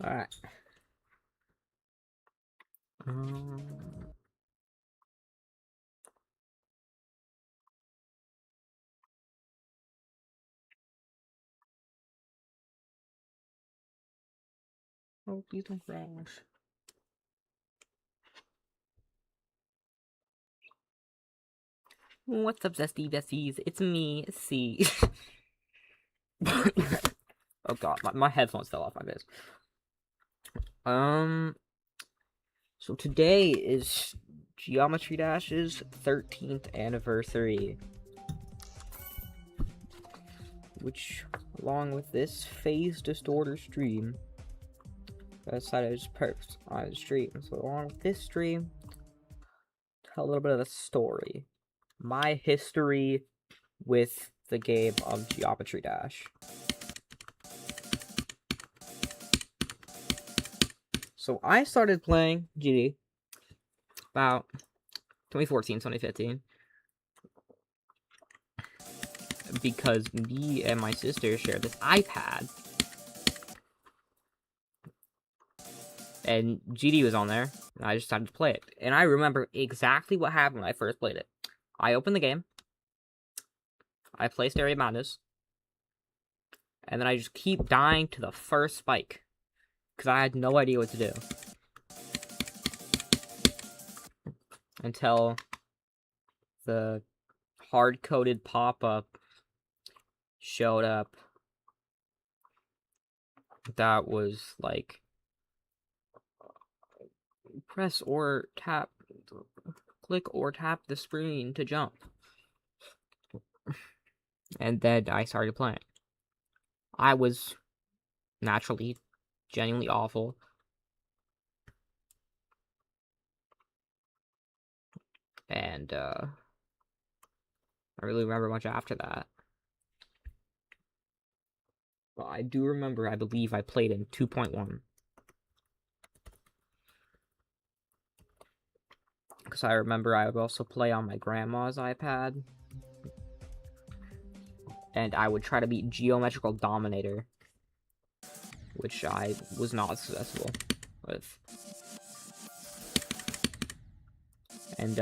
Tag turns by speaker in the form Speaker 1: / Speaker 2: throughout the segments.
Speaker 1: Alright. Oh, please don't crash. What's up, Zesty Besties? It's me, C. Oh god, my headphones fell off my face. So today is Geometry Dash's 13th anniversary. Which, along with this Phase Distorter stream, I decided to just post on the stream. So along with this stream, tell a little bit of the story. My history with the game of Geometry Dash. So I started playing GD about 2014, 2015. Because me and my sister shared this iPad. And GD was on there, and I just decided to play it. And I remember exactly what happened when I first played it. I opened the game, I placed Area Madness, and then I just keep dying to the first spike. Because I had no idea what to do. Until the hard-coded pop-up showed up. That was like, press or tap, click or tap the screen to jump. And then I started playing. I was naturally genuinely awful. And I really remember much after that. But I do remember, I believe I played in 2.1. Because I remember I would also play on my grandma's iPad. And I would try to beat Geometrical Dominator. Which I was not successful with. And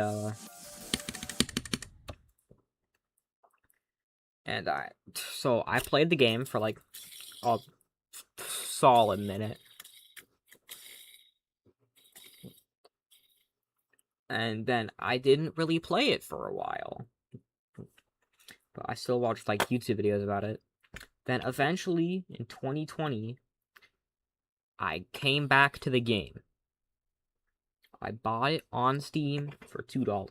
Speaker 1: so I played the game for like a solid minute. And then I didn't really play it for a while. But I still watched like YouTube videos about it. Then eventually, in 2020, I came back to the game. I bought it on Steam for $2.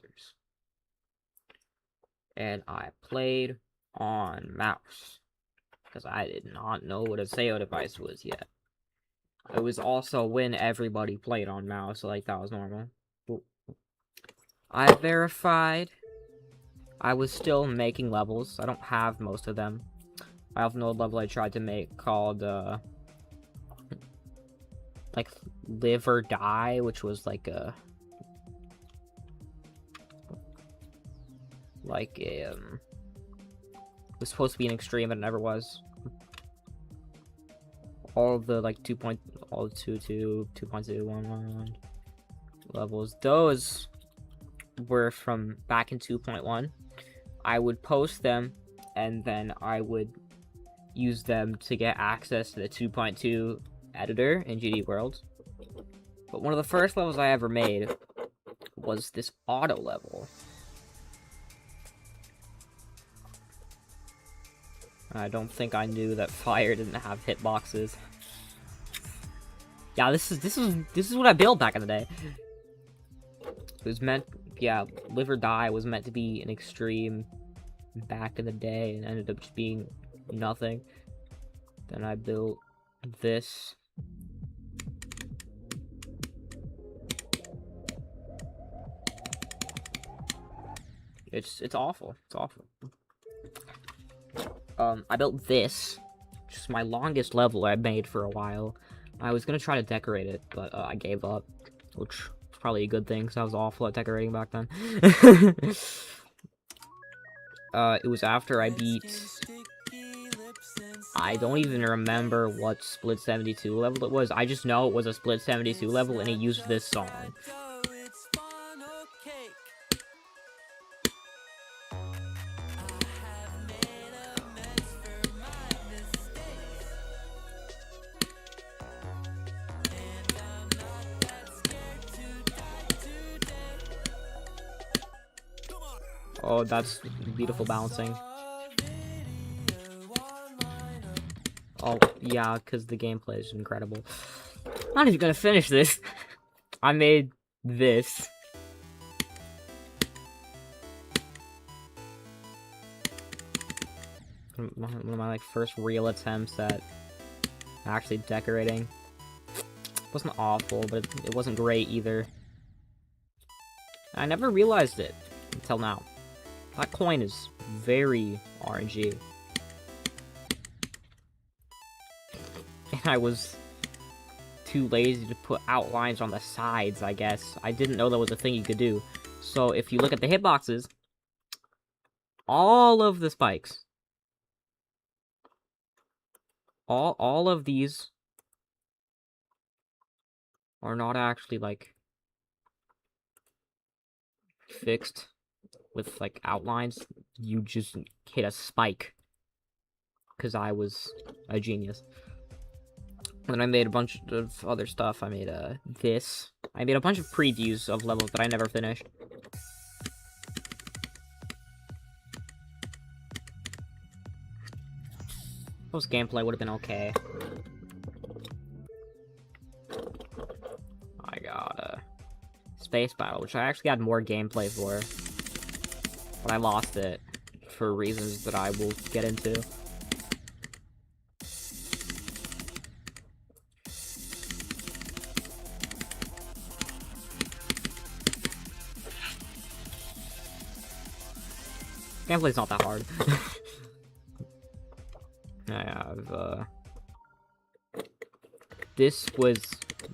Speaker 1: And I played on mouse. Because I did not know what a SEO device was yet. It was also when everybody played on mouse, so like that was normal. I verified. I was still making levels. I don't have most of them. I have an old level I tried to make called, like, Live or Die, which was like a... it was supposed to be an extreme, but it never was. All of the, like, 2.2, 2.2, 1 levels, those were from back in 2.1. I would post them, and then I would use them to get access to the 2.2 editor in GD World. But one of the first levels I ever made was this auto level. I don't think I knew that fire didn't have hitboxes. Yeah, this is what I built back in the day. It was meant, yeah, Live or Die was meant to be an extreme back in the day, and ended up just being nothing. Then I built this. It's awful. It's awful. I built this, just my longest level I made for a while. I was gonna try to decorate it, but I gave up, which was probably a good thing, because I was awful at decorating back then. It was after I beat I don't even remember what split 72 level it was. I just know it was a split 72 level and it used this song. Oh, that's beautiful bouncing. Oh, yeah, because the gameplay is incredible. I'm not even gonna finish this. I made this. One of my, like, first real attempts at actually decorating. It wasn't awful, but it wasn't great either. I never realized it until now. That coin is very RNG. And I was too lazy to put outlines on the sides, I guess. I didn't know that was a thing you could do. So if you look at the hitboxes, all of the spikes, all of these are not actually, like, fixed with, like, outlines. You just hit a spike. Because I was a genius. And then I made a bunch of other stuff. I made this. I made a bunch of previews of levels that I never finished. Most gameplay would have been okay. I got a Space Battle, which I actually had more gameplay for. But I lost it for reasons that I will get into. Gameplay's not that hard. I have, this was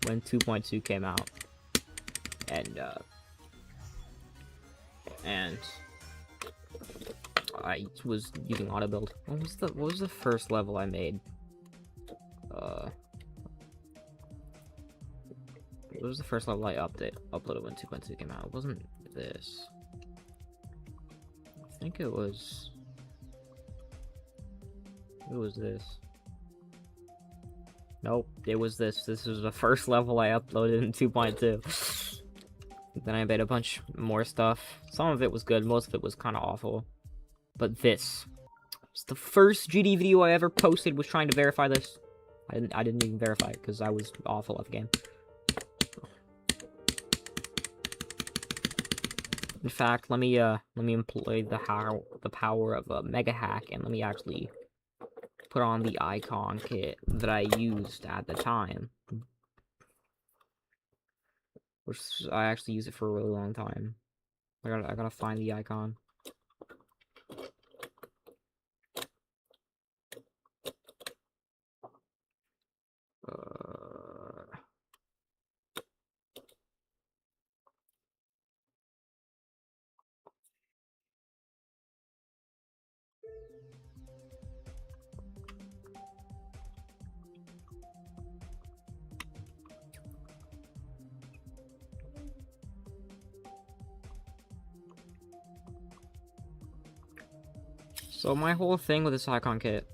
Speaker 1: when 2.2 came out. And I was using auto build. What was the first level I made? What was the first level I uploaded when 2.2 came out? It wasn't this. I think it was this. Nope, it was this. This was the first level I uploaded in 2.2. Then I made a bunch more stuff. Some of it was good, most of it was kind of awful. But this was the first GD video I ever posted, was trying to verify this. I didn't even verify it because I was awful at the game. In fact, let me employ the power of a mega hack, and let me actually put on the icon kit that I used at the time. Which I actually used it for a really long time. I gotta find the icon. So my whole thing with this icon kit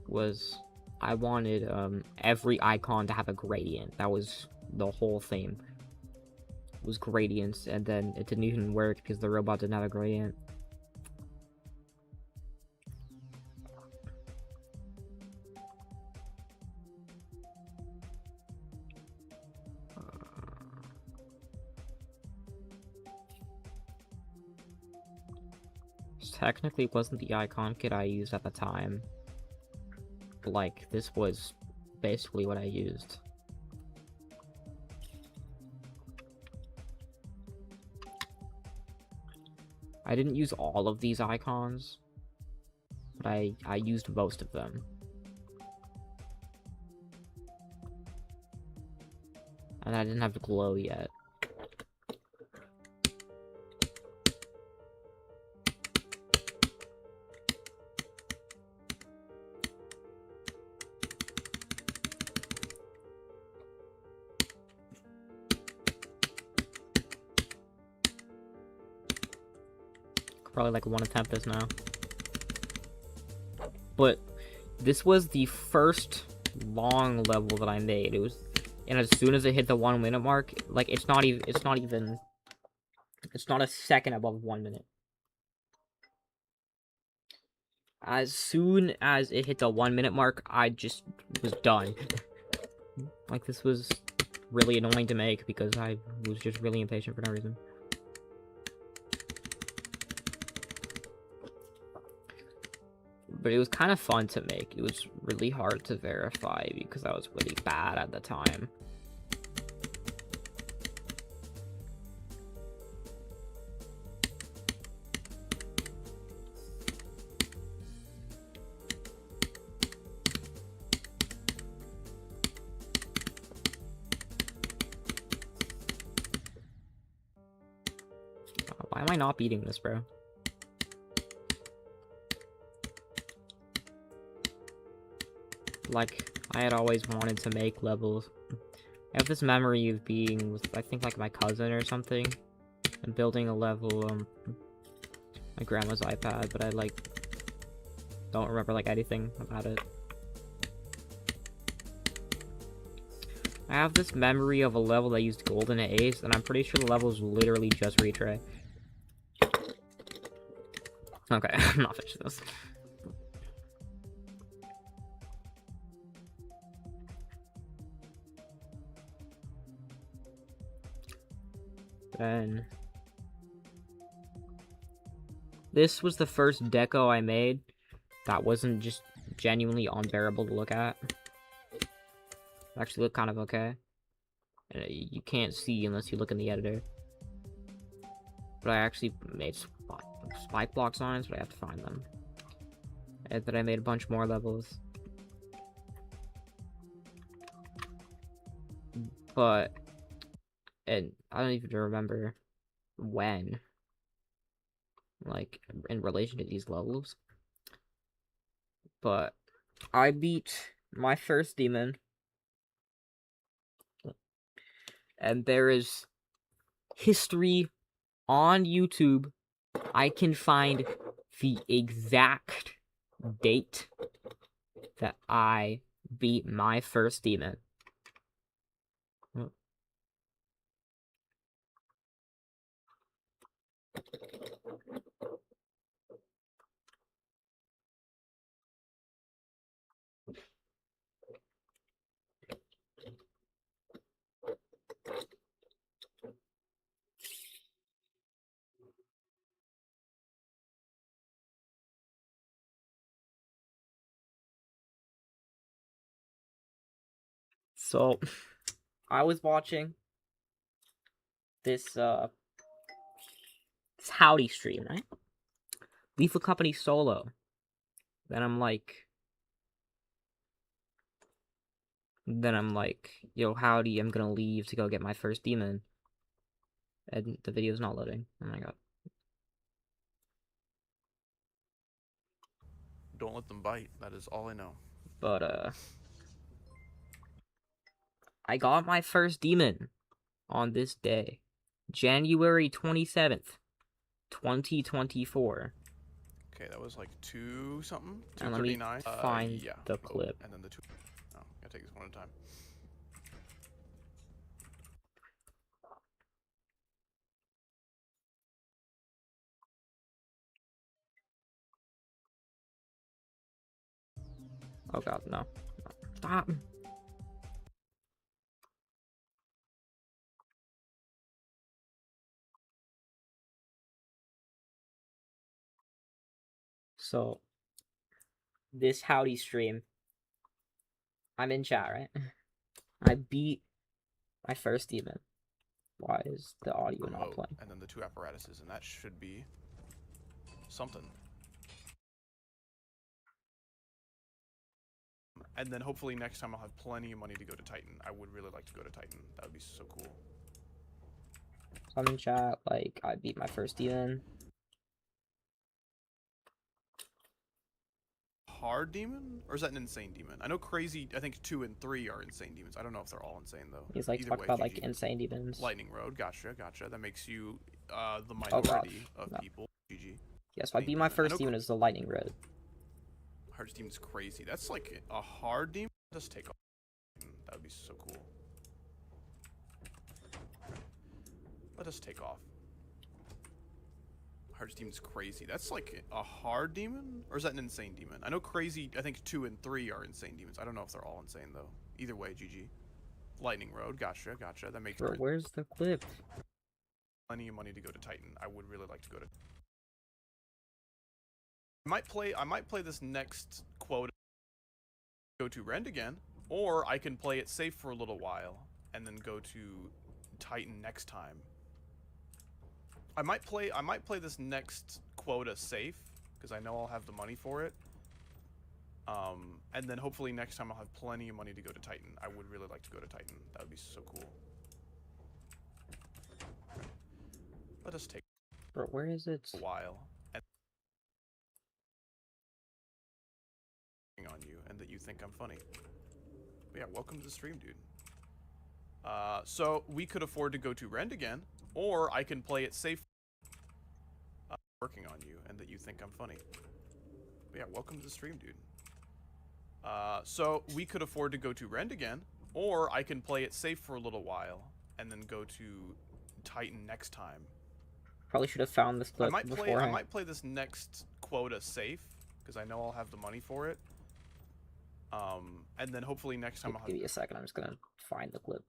Speaker 1: was I wanted every icon to have a gradient. That was the whole theme. It was gradients, and then it didn't even work because the robot didn't have a gradient. Technically wasn't the icon kit I used at the time. Like, this was basically what I used. I didn't use all of these icons, but I used most of them. And I didn't have the glow yet. probably like 1/10 this now. But this was the first long level that I made. It was, and as soon as it hit the 1 minute mark, like it's not a second above 1 minute. As soon as it hit the 1 minute mark, I just was done. Like, this was really annoying to make because I was just really impatient for no reason. But it was kind of fun to make. It was really hard to verify because I was really bad at the time. Why am I not beating this, bro? Like, I had always wanted to make levels. I have this memory of being with, I think, like, my cousin or something, and building a level on my grandma's iPad, but I, like, don't remember, like, anything about it. I have this memory of a level that used golden A's, and I'm pretty sure the level is literally just retry. Okay, I'm not finishing this. Then this was the first deco I made that wasn't just genuinely unbearable to look at. It actually looked kind of okay. And you can't see unless you look in the editor. But I actually made spike block signs, but I have to find them. And then I made a bunch more levels. But, and I don't even remember when, like, in relation to these levels. But I beat my first demon. And there is history on YouTube. I can find the exact date that I beat my first demon. So, I was watching this Howdy stream, right? Lethal Company solo. Then I'm like, yo, Howdy, I'm gonna leave to go get my first demon. And the video's not loading. Oh my god.
Speaker 2: Don't let them bite. That is all I know.
Speaker 1: But, I got my first demon on this day. January 27th, 2024.
Speaker 2: Okay, that was like 2 something?
Speaker 1: And let me
Speaker 2: 239?
Speaker 1: find
Speaker 2: Yeah.
Speaker 1: the clip.
Speaker 2: And then the 2... Oh, gotta take this one at a time.
Speaker 1: Oh god, no. Stop. So, this Howdy stream, I'm in chat, right? I beat my first demon. Why is the audio not playing?
Speaker 2: And then the 2 apparatuses, and that should be something. And then hopefully next time I'll have plenty of money to go to Titan. I would really like to go to Titan. That would be so cool.
Speaker 1: So I'm in chat, like, I beat my first demon.
Speaker 2: Hard demon? Or is that an insane demon? I know crazy, I think 2 and 3 are insane demons. I don't know if they're all insane, though.
Speaker 1: He's like, talk about, like, insane demons.
Speaker 2: Lightning Road, gotcha. That makes you the minority of people. GG.
Speaker 1: Yes, I beat my first demon as the lightning road.
Speaker 2: Hardest demon's crazy. That's like a hard demon. Just take off. That would be so cool. Let us take off. Hardest demon's crazy. That's like a hard demon? Or is that an insane demon? I know crazy, I think 2 and 3 are insane demons. I don't know if they're all insane, though. Either way, GG. Lightning Road. Gotcha, gotcha. That makes
Speaker 1: Bro, where's the clip?
Speaker 2: plenty of money to go to Titan. I would really like to go to... I might play this next quota. Go to Rend again. Or I can play it safe for a little while. And then go to Titan next time. I might play this next quota safe, because I know I'll have the money for it. And then hopefully next time I'll have plenty of money to go to Titan. I would really like to go to Titan. That would be so cool. Let us take
Speaker 1: Bro, where is it?
Speaker 2: a while. And on you, and that you think I'm funny. But yeah, welcome to the stream, dude. So we could afford to go to Rend again, or I can play it safe. Working on you, and that you think I'm funny. But yeah, welcome to the stream, dude. So we could afford to go to Rend again, or I can play it safe for a little while, and then go to Titan next time.
Speaker 1: Probably should have found this clip beforehand.
Speaker 2: I might play this next quota safe, because I know I'll have the money for it. And then hopefully next time I'll have...
Speaker 1: Give me a second, I'm just gonna find the clip.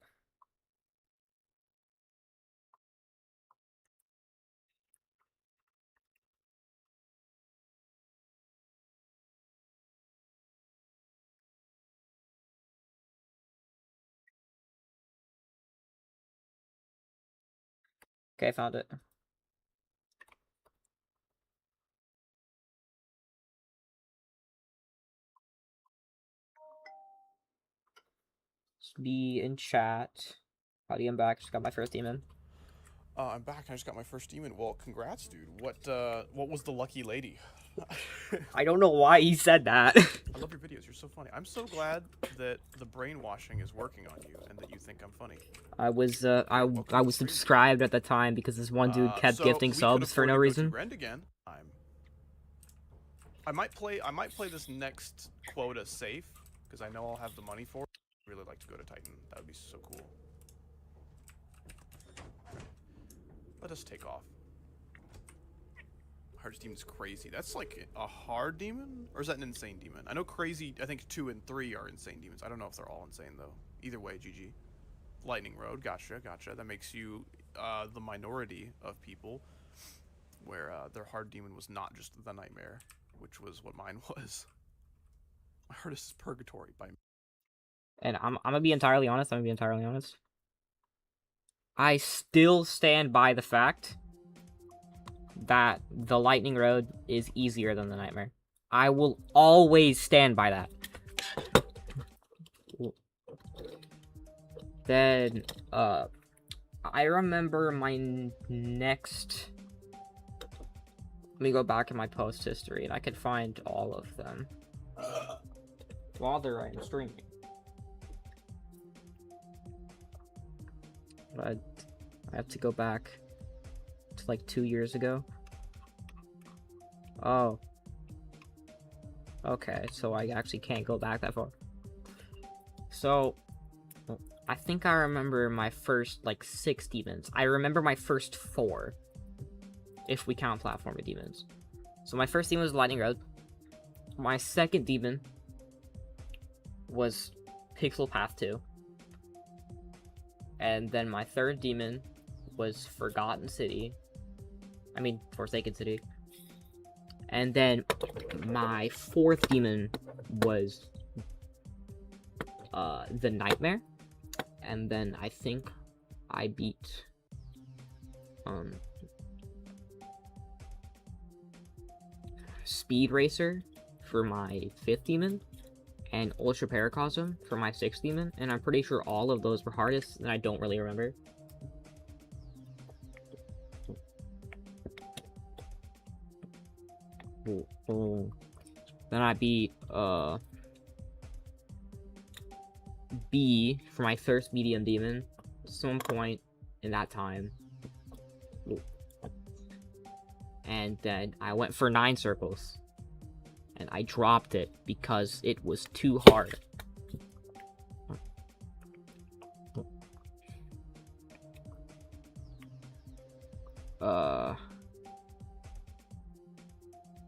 Speaker 1: Okay, I found it. Just be in chat. Howdy, I'm back. Just got my first demon.
Speaker 2: I'm back. I just got my first demon. Well, congrats, dude. What was the lucky lady?
Speaker 1: I don't know why he said that.
Speaker 2: I love your videos. You're so funny. I'm so glad that the brainwashing is working on you and that you think I'm funny.
Speaker 1: I was subscribed at the time because this one dude kept gifting subs for no reason.
Speaker 2: Rend again. I might play this next quota safe, because I know I'll have the money for it. I'd really like to go to Titan. That would be so cool. Let us take off. Hardest demon's crazy. That's like a hard demon? Or is that an insane demon? I know crazy, I think 2 and 3 are insane demons. I don't know if they're all insane, though. Either way, GG. Lightning Road. Gotcha, gotcha. That makes you the minority of people where their hard demon was not just the Nightmare, which was what mine was. My hardest is Purgatory by...
Speaker 1: And I'm gonna be entirely honest. I still stand by the fact that the Lightning Road is easier than the Nightmare. I will always stand by that. Then, I remember my next... Let me go back in my post history, and I could find all of them. While they're right, streaming. But I have to go back to like 2 years ago. Oh. Okay, so I actually can't go back that far. So, I think I remember my first, like, 6 demons. I remember my first 4, if we count platformer demons. So my first demon was Lightning Road. My second demon was Pixel Path 2. And then my third demon was Forsaken City. And then my fourth demon was the Nightmare. And then I think I beat Speed Racer for my 5th demon, and Ultra Paracosm for my 6th demon, and I'm pretty sure all of those were hardest, and I don't really remember. Then I beat B for my first medium demon at some point in that time. and then I went for 9 circles. And I dropped it because it was too hard.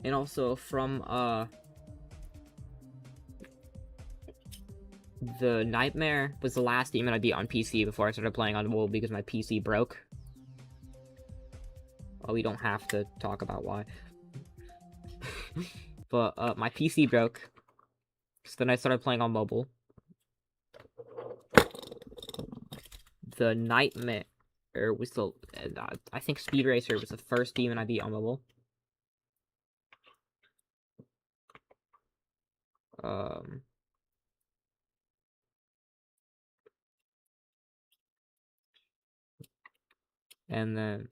Speaker 1: And also from, the Nightmare was the last demon I beat on PC before I started playing on mobile because my PC broke. Well, we don't have to talk about why. But, my PC broke. So then I started playing on mobile. The Nightmare was the... I think Speed Racer was the first demon I beat on mobile. And then...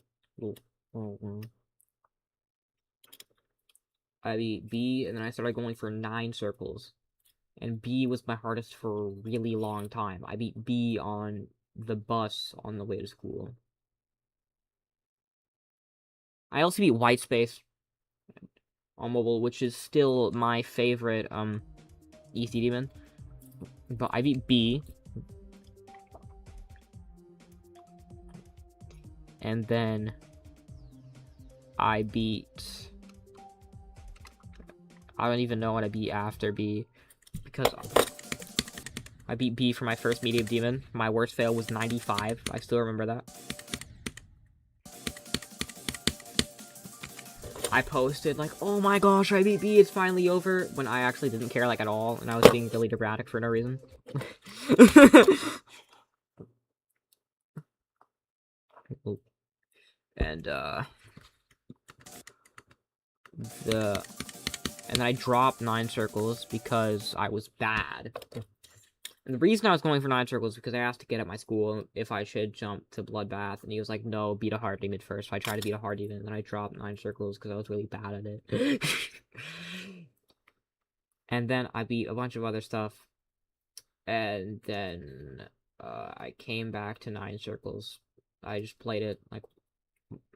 Speaker 1: I beat B, and then I started going for 9 circles. And B was my hardest for a really long time. I beat B on the bus on the way to school. I also beat White Space on mobile, which is still my favorite, EC demon. But I beat B. And then I beat... I don't even know what I beat after B. Because I beat B for my first medium demon. My worst fail was 95. I still remember that. I posted like, oh my gosh, I beat B, it's finally over, when I actually didn't care like at all, and I was being really dramatic for no reason. And and then I dropped 9 circles because I was bad. And the reason I was going for 9 circles is because I asked to get at my school if I should jump to Bloodbath, and he was like, no, beat a hard demon first. So I tried to beat a hard demon, and then I dropped 9 circles because I was really bad at it. And then I beat a bunch of other stuff, and then I came back to 9 circles. I just played it like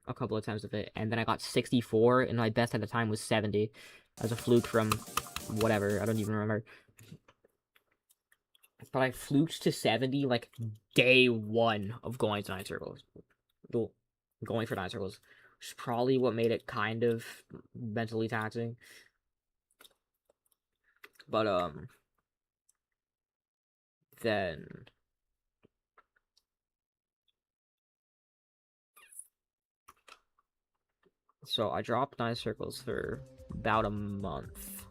Speaker 1: a couple of times with it, and then I got 64, and my best at the time was 70. As a fluke from whatever, I don't even remember. But I fluked to 70 like day 1 of going to 9 circles. Going for 9 circles. Which is probably what made it kind of mentally taxing. But then so I dropped 9 circles for about a month.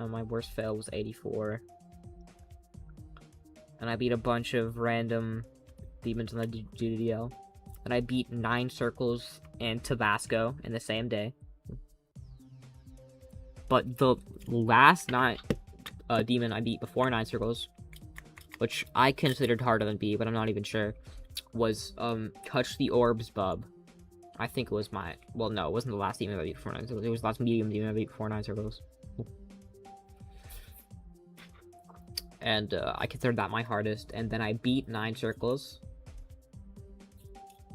Speaker 1: My worst fail was 84. And I beat a bunch of random demons on the GDL. And I beat 9 circles and Tabasco in the same day. But the last demon I beat before 9 circles, which I considered harder than B, but I'm not even sure, was Touch the Orbs Bub. I think it was my... Well, no, it wasn't the last demon I beat before 9 circles. It was the last medium demon I beat before 9 circles. And I considered that my hardest, and then I beat 9 circles.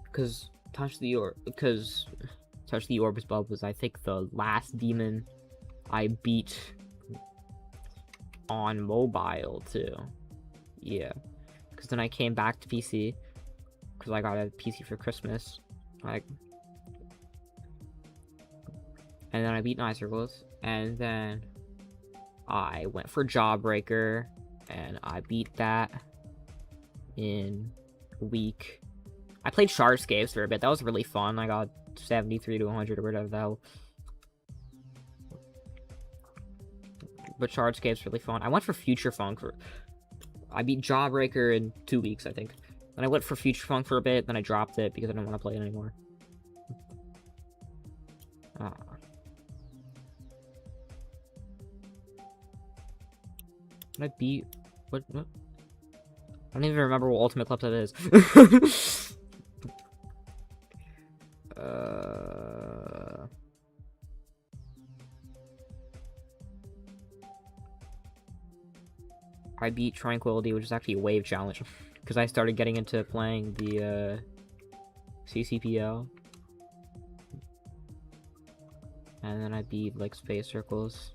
Speaker 1: Because Touch the Orbs Bub was, I think, the last demon I beat on mobile, too. Yeah. Because then I came back to PC. Because I got a PC for Christmas. And then I beat 9 circles. And then I went for Jawbreaker. And I beat that in a week. I played Shardscapes for a bit. That was really fun. I got 73 to 100 or whatever the hell. But Shardscape's really fun. I went for Future Funk for... I beat Jawbreaker in 2 weeks, I think. Then I went for Future Funk for a bit, then I dropped it because I didn't want to play it anymore. Did I beat... What? I don't even remember what Ultimate Club that is. I beat Tranquility, which is actually a wave challenge, because I started getting into playing the CCPL, and then I beat like Space Circles.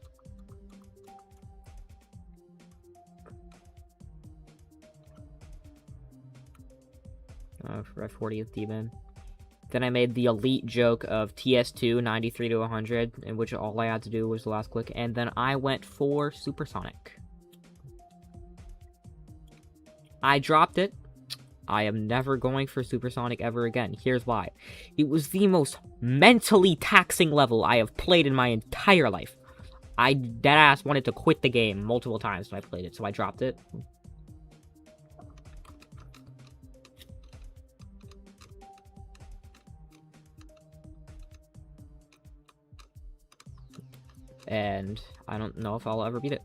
Speaker 1: For a 40th demon. Then I made the elite joke of TS2 93 to 100, in which all I had to do was the last click, and then I went for Supersonic. I dropped it. I am never going for Supersonic ever again. Here's why. It was the most mentally taxing level I have played in my entire life. I deadass wanted to quit the game multiple times when I played it, so I dropped it. And I don't know if I'll ever beat it.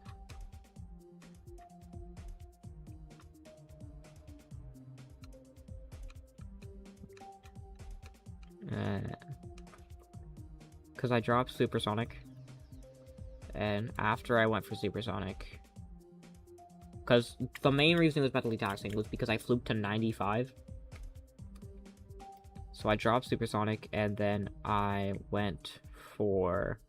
Speaker 1: Because I dropped Supersonic. And after I went for Supersonic... Because the main reason it was mentally taxing was because I fluked to 95. So I dropped Supersonic, and then I went for...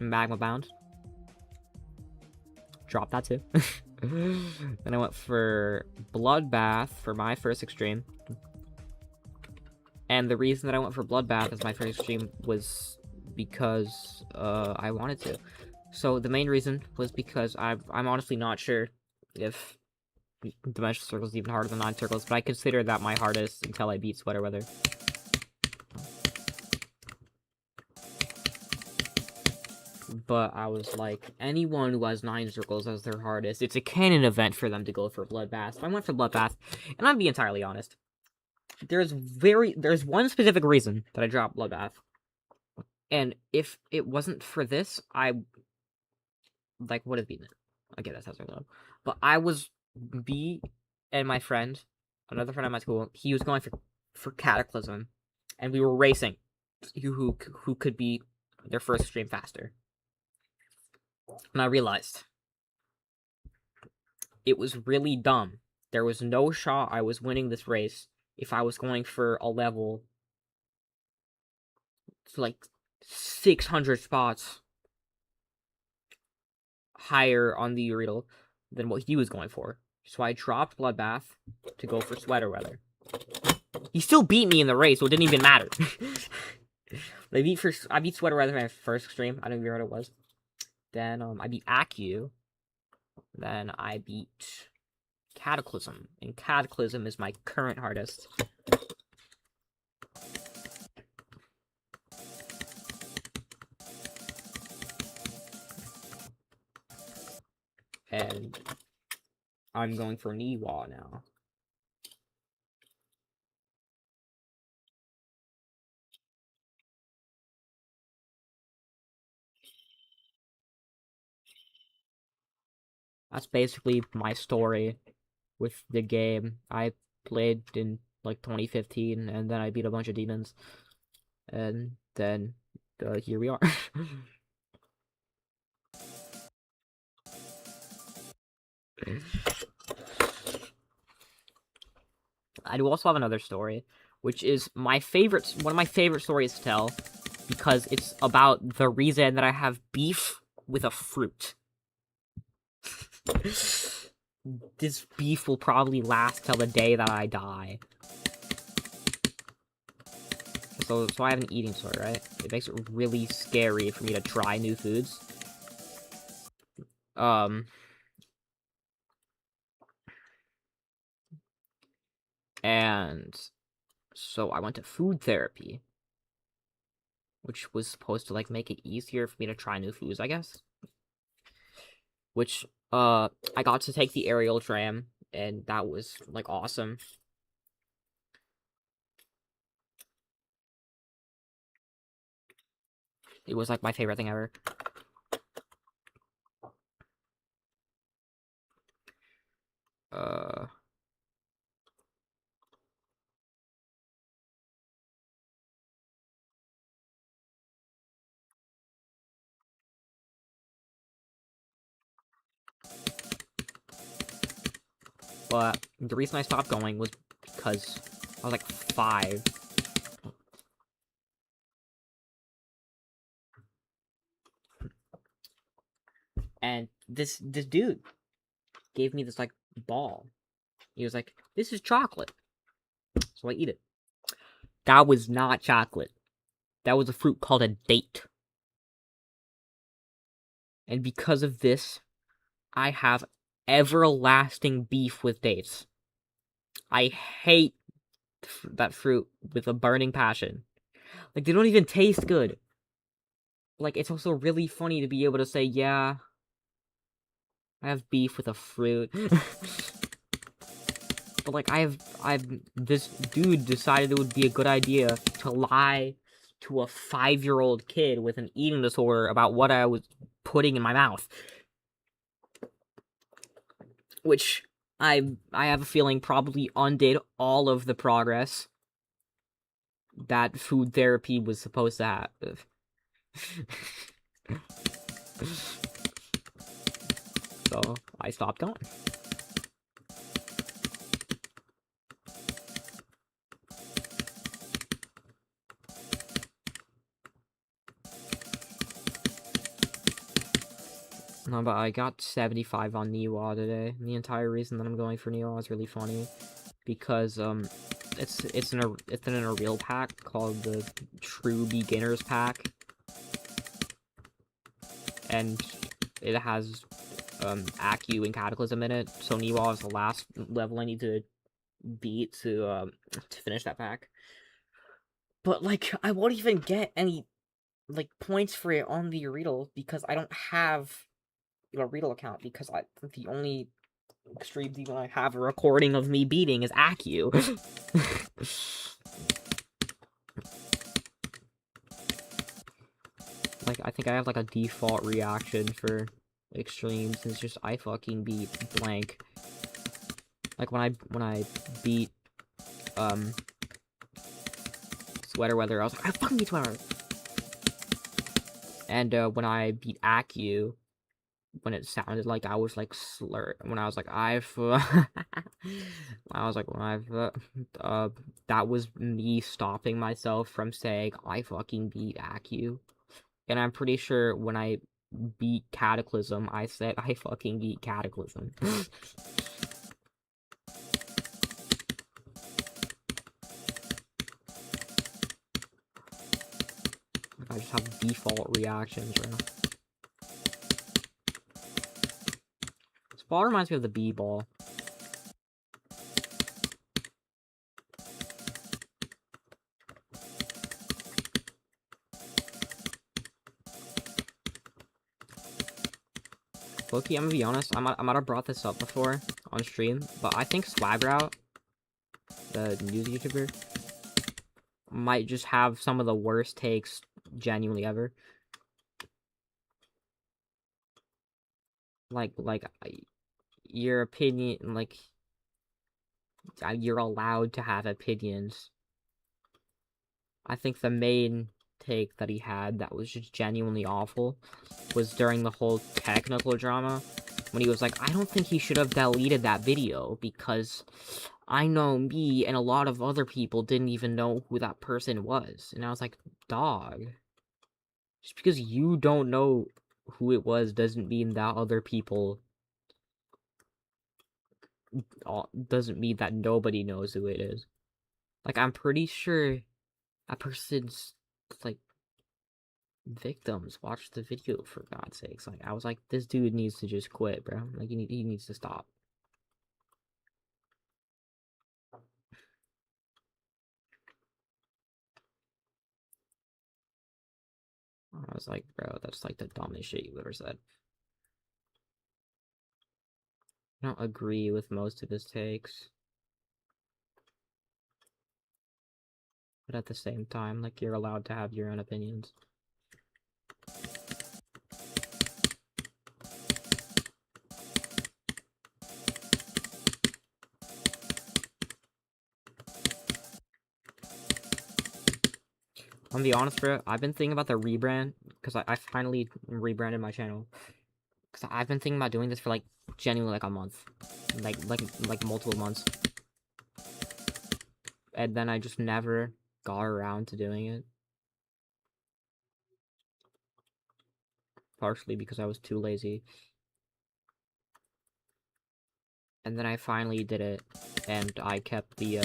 Speaker 1: Magma Bound. Drop that too. Then I went for Bloodbath for my first extreme. And the reason that I went for Bloodbath as my first extreme was because I wanted to. So the main reason was because I'm honestly not sure if Dimensional Circle is even harder than 9 Circles, but I consider that my hardest until I beat Sweater Weather. But I was like, anyone who has 9 Circles as their hardest, it's a canon event for them to go for Bloodbath. So I went for Bloodbath, and I'm being entirely honest. There's one specific reason that I dropped Bloodbath. And if it wasn't for this, I would have beaten it. Okay, that sounds like but I was and my friend, another friend at my school, he was going for Cataclysm, and we were racing who could be their first stream faster. And I realized it was really dumb. There was no shot I was winning this race if I was going for a level like 600 spots higher on the Uridal than what he was going for. So I dropped Bloodbath to go for Sweater Weather. He still beat me in the race, so it didn't even matter. I beat Sweater Weather in my first extreme. I don't even remember what it was. Then I beat Acu. Then I beat Cataclysm. And Cataclysm is my current hardest. And I'm going for Niwa now. That's basically my story with the game. I played in like 2015, and then I beat a bunch of demons. And then here we are. I do also have another story, which is one of my favorite stories to tell, because it's about the reason that I have beef with a fruit. This beef will probably last till the day that I die. So I have an eating disorder, right? It makes it really scary for me to try new foods. And so I went to food therapy, which was supposed to like make it easier for me to try new foods, I guess. Which I got to take the aerial tram, and that was like awesome. It was like my favorite thing ever. But the reason I stopped going was because I was like 5. And this dude gave me this like ball. He was like, "This is chocolate." So I eat it. That was not chocolate. That was a fruit called a date. And because of this, I have everlasting beef with dates. I hate that fruit with a burning passion. Like, they don't even taste good. Like, it's also really funny to be able to say, yeah, I have beef with a fruit. But, like, this dude decided it would be a good idea to lie to a 5-year-old kid with an eating disorder about what I was putting in my mouth. Which, I have a feeling probably undid all of the progress that food therapy was supposed to have. So, I stopped going. No, but I got 75 on Niwa today. And the entire reason that I'm going for Niwa is really funny. Because, it's in a real pack called the True Beginners Pack. And it has, Accu and Cataclysm in it. So Niwa is the last level I need to beat to finish that pack. But, like, I won't even get any, like, points for it on the Riddle because I don't have a Riddle account because the only extreme demon I have a recording of me beating is Accu. Like, I think I have, like, a default reaction for extremes. It's just, I fucking beat blank. Like, when I beat, Sweater Weather, I was like, I fucking beat Sweater Weather! And, when I beat Accu, when it sounded like I was, like, slurred, when I was like, that was me stopping myself from saying, I fucking beat Accu. And I'm pretty sure when I beat Cataclysm, I said, I fucking beat Cataclysm. I just have default reactions right now. This ball reminds me of the B-ball. Loki, I'm gonna be honest, I might have brought this up before on stream, but I think Swagrout, the news YouTuber, might just have some of the worst takes genuinely ever. Like, your opinion, like, you're allowed to have opinions. I think the main take that he had that was just genuinely awful was during the whole technical drama, when he was like, I don't think he should have deleted that video, because I know me and a lot of other people didn't even know who that person was. And I was like, dog, just because you don't know who it was doesn't mean that other people... doesn't mean that nobody knows who it is. Like, I'm pretty sure that person's, like, victims watched the video, for God's sakes. Like, I was like, this dude needs to just quit, bro. Like, he needs to stop. I was like, bro, that's like the dumbest shit you've ever said. I don't agree with most of his takes. But at the same time, like, you're allowed to have your own opinions. I'm gonna be honest, bro, I've been thinking about the rebrand, because I finally rebranded my channel. Because I've been thinking about doing this for, like, genuinely, like, a month. like multiple months. And then I just never got around to doing it. Partially because I was too lazy. And then I finally did it, and I kept the,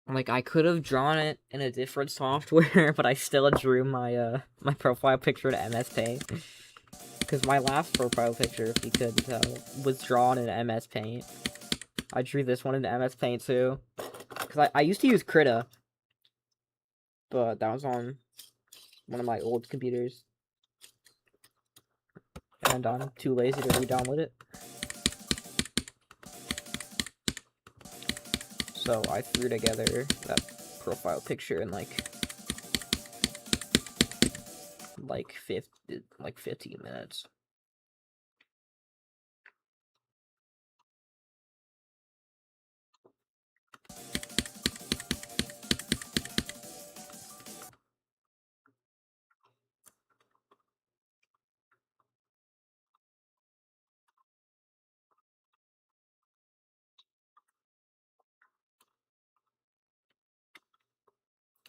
Speaker 1: like, I could have drawn it in a different software, but I still drew my, my profile picture to MS Paint. Because my last profile picture, if you couldn't tell, was drawn in MS Paint. I drew this one in MS Paint, too. Because I used to use Krita, but that was on one of my old computers. And I'm too lazy to re-download it. So I threw together that profile picture in like 15 minutes.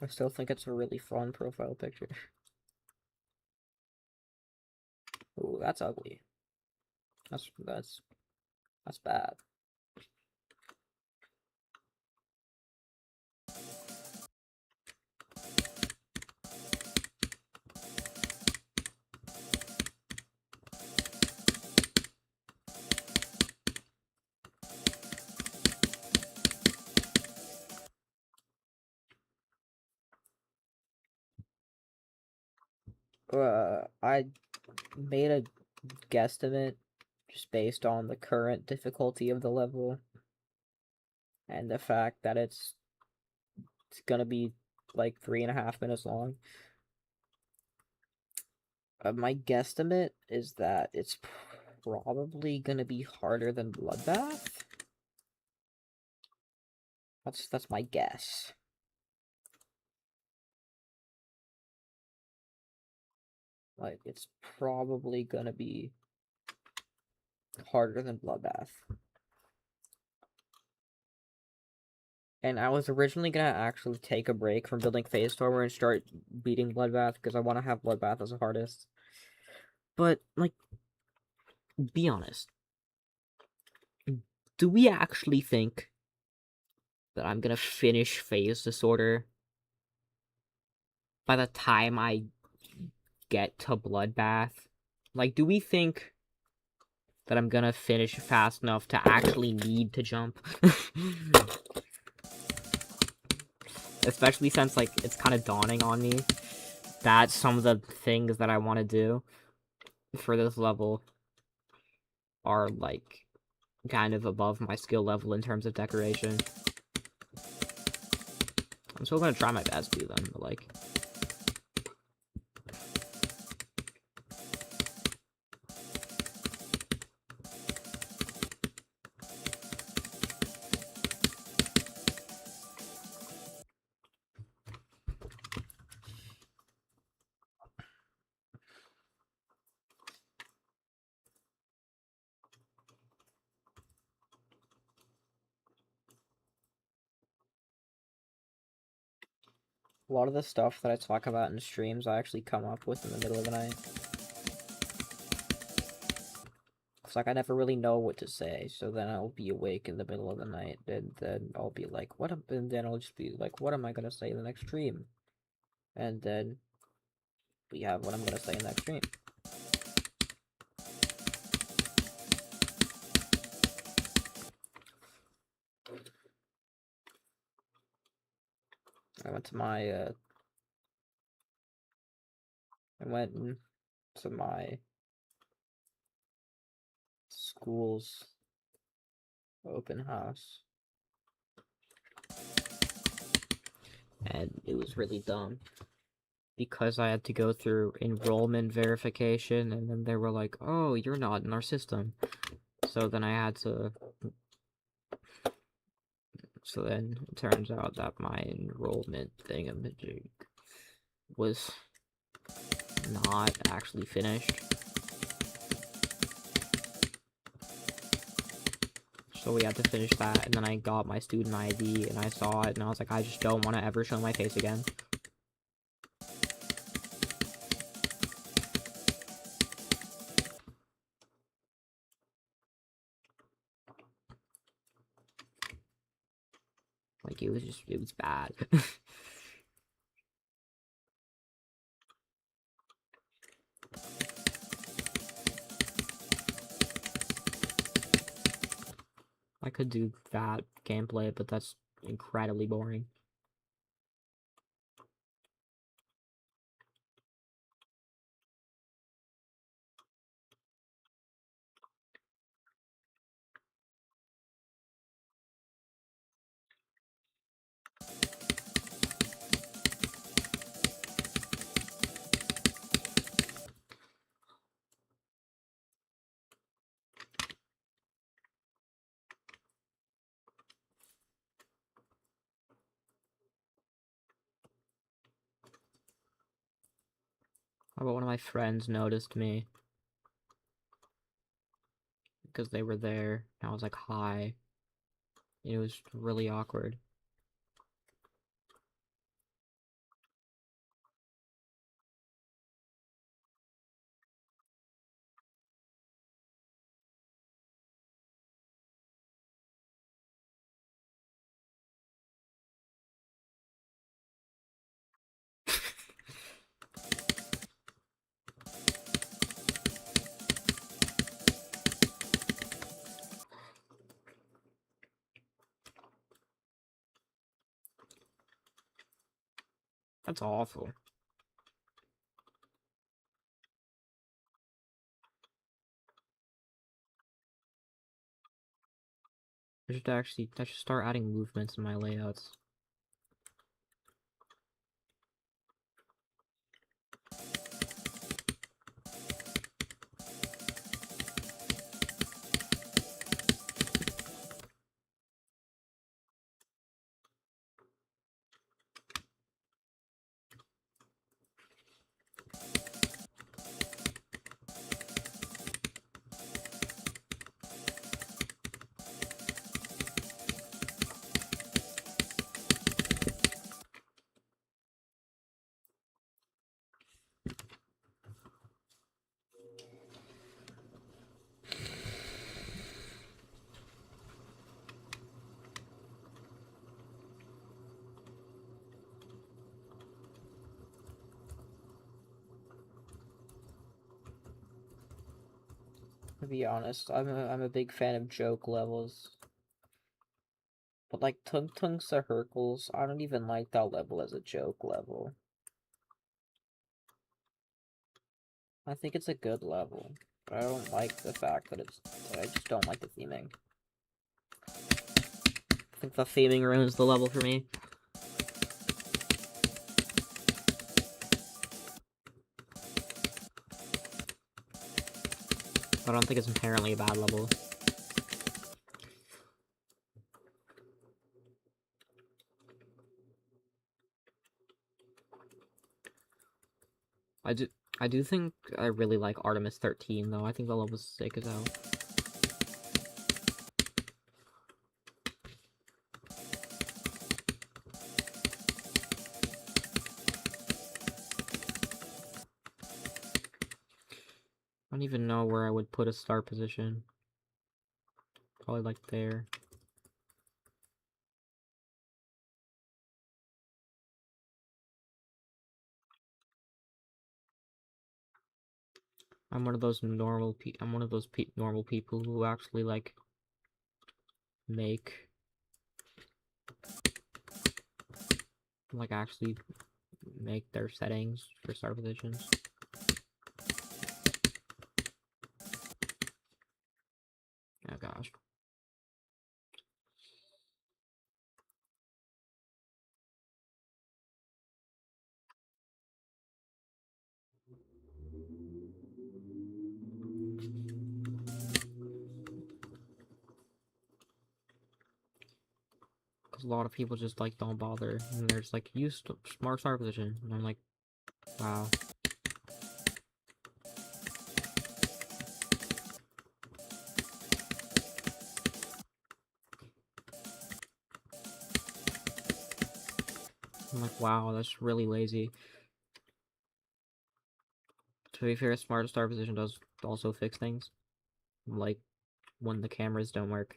Speaker 1: I still think it's a really fun profile picture. Ooh, that's ugly. That's bad. I made a guesstimate just based on the current difficulty of the level and the fact that it's gonna be like 3.5 minutes long. My guesstimate is that it's probably gonna be harder than Bloodbath. That's my guess. Like, it's probably gonna be harder than Bloodbath. And I was originally gonna actually take a break from building Phase Distorter and start beating Bloodbath because I want to have Bloodbath as a hardest. But, like, be honest. Do we actually think that I'm gonna finish Phase Distorter by the time I get to Bloodbath? Like, do we think that I'm gonna finish fast enough to actually need to jump? Especially since, like, it's kind of dawning on me that some of the things that I want to do for this level are, like, kind of above my skill level in terms of decoration. I'm still gonna try my best to do them, but, like... A lot of the stuff that I talk about in streams, I actually come up with in the middle of the night. It's like I never really know what to say, so then I'll be awake in the middle of the night, and then I'll be like, and then I'll just be like, what am I gonna say in the next stream? And then we have what I'm gonna say in the next stream. I went to my school's open house. And it was really dumb. Because I had to go through enrollment verification, and then they were like, oh, you're not in our system. So then I had to... So then it turns out that my enrollment thingamajig was not actually finished. So we had to finish that, and then I got my student ID, and I saw it, and I was like, I just don't want to ever show my face again. Like, it was bad. I could do that gameplay, but that's incredibly boring. How about one of my friends noticed me because they were there, and I was like, hi. It was really awkward. That's awful. I should start adding movements in my layouts. To be honest, I'm a big fan of joke levels. But like Tung Tung Circles, I don't even like that level as a joke level. I think it's a good level, but I don't like the fact that I just don't like the theming. I think the theming ruins the level for me. But I don't think it's inherently a bad level. I do think I really like Artemis 13 though. I think the level's sick as hell. I don't even know where I would put a start position. Probably like there. I'm one of those normal people who actually like make actually make their settings for start positions. Oh gosh. Because a lot of people just like don't bother, and they're just like use smart start position, and I'm like, wow. I'm like, wow, that's really lazy. To be fair, smart start position does also fix things. Like, when the cameras don't work.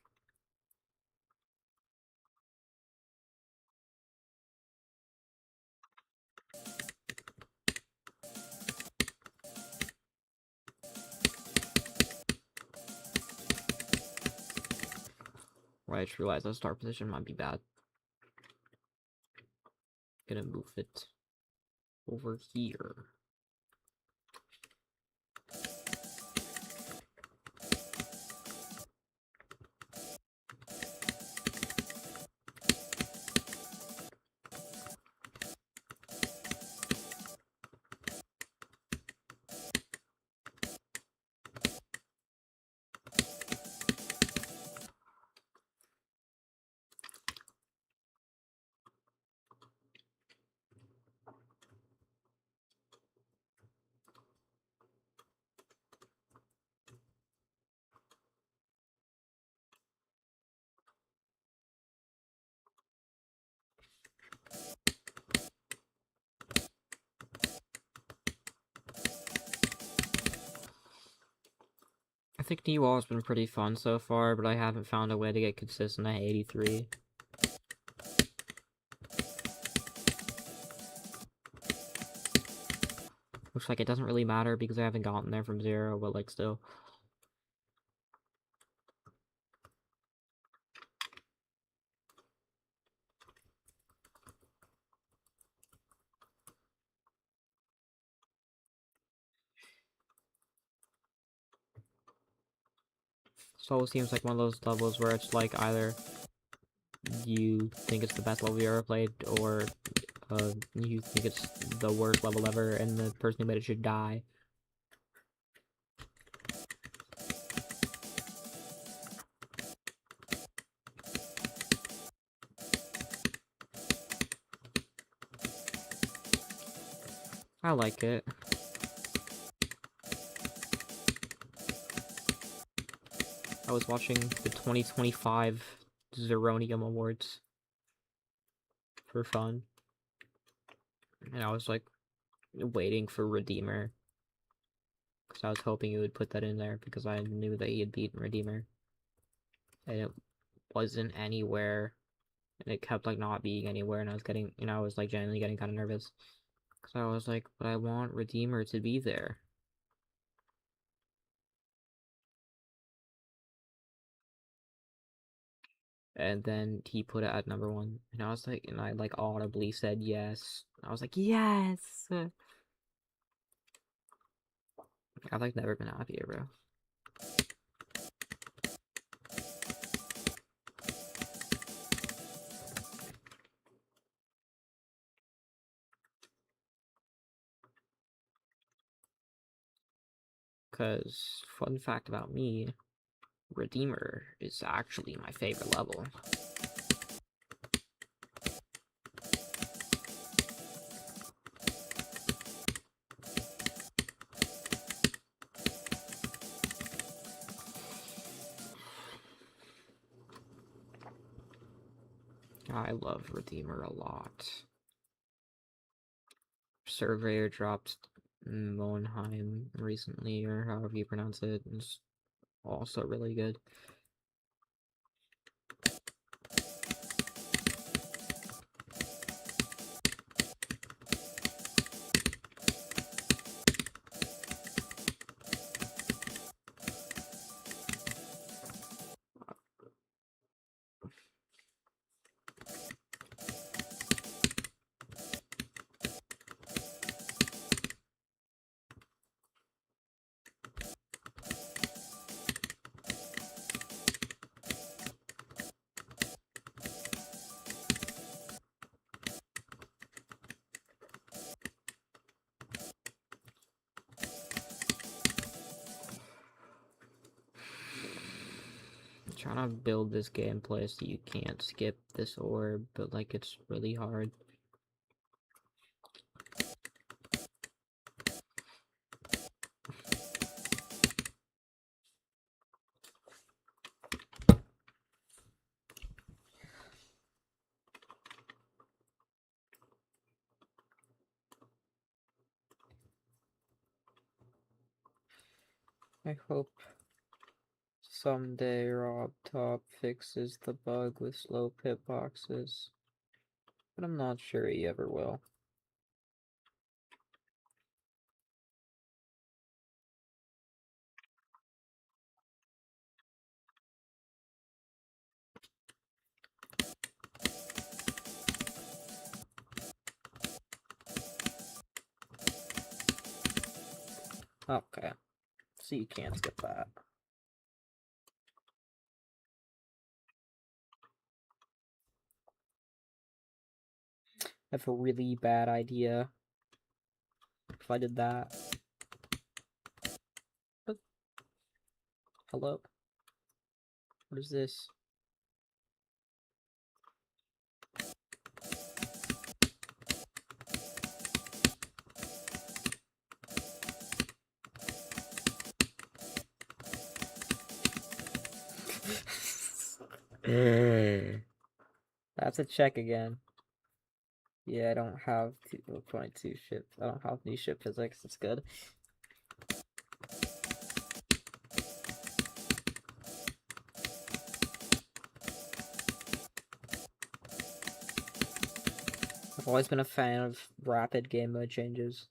Speaker 1: Right, I just realized that start position might be bad. Gonna move it over here. I think knee wall has been pretty fun so far, but I haven't found a way to get consistent at 83. Which, like, it doesn't really matter because I haven't gotten there from 0, but, like, still. So it seems like one of those levels where it's, like, either you think it's the best level you ever played, or you think it's the worst level ever, and the person who made it should die. I like it. I was watching the 2025 Zeronium Awards for fun, and I was, like, waiting for Redeemer, because I was hoping he would put that in there, because I knew that he had beaten Redeemer, and it wasn't anywhere, and it kept, like, not being anywhere, and I was getting, I was, like, genuinely getting kind of nervous, because I was like, but I want Redeemer to be there. And then he put it at number 1, and I was like, and I, like, audibly said yes. I was like, yes! I've, like, never been happier, bro. Because, fun fact about me, Redeemer is actually my favorite level. I love Redeemer a lot. Surveyor dropped Monheim recently, or however you pronounce it. It's also really good. I'm trying to build this gameplay so you can't skip this orb, but, like, it's really hard. I hope someday Rob Top fixes the bug with slow pit boxes, but I'm not sure he ever will. Okay, so you can't skip that. I have a really bad idea if I did that. What? Hello? What is this? That's a check again. Yeah, I don't have 2.2 ship. I don't have new ship physics. It's good. I've always been a fan of rapid game mode changes.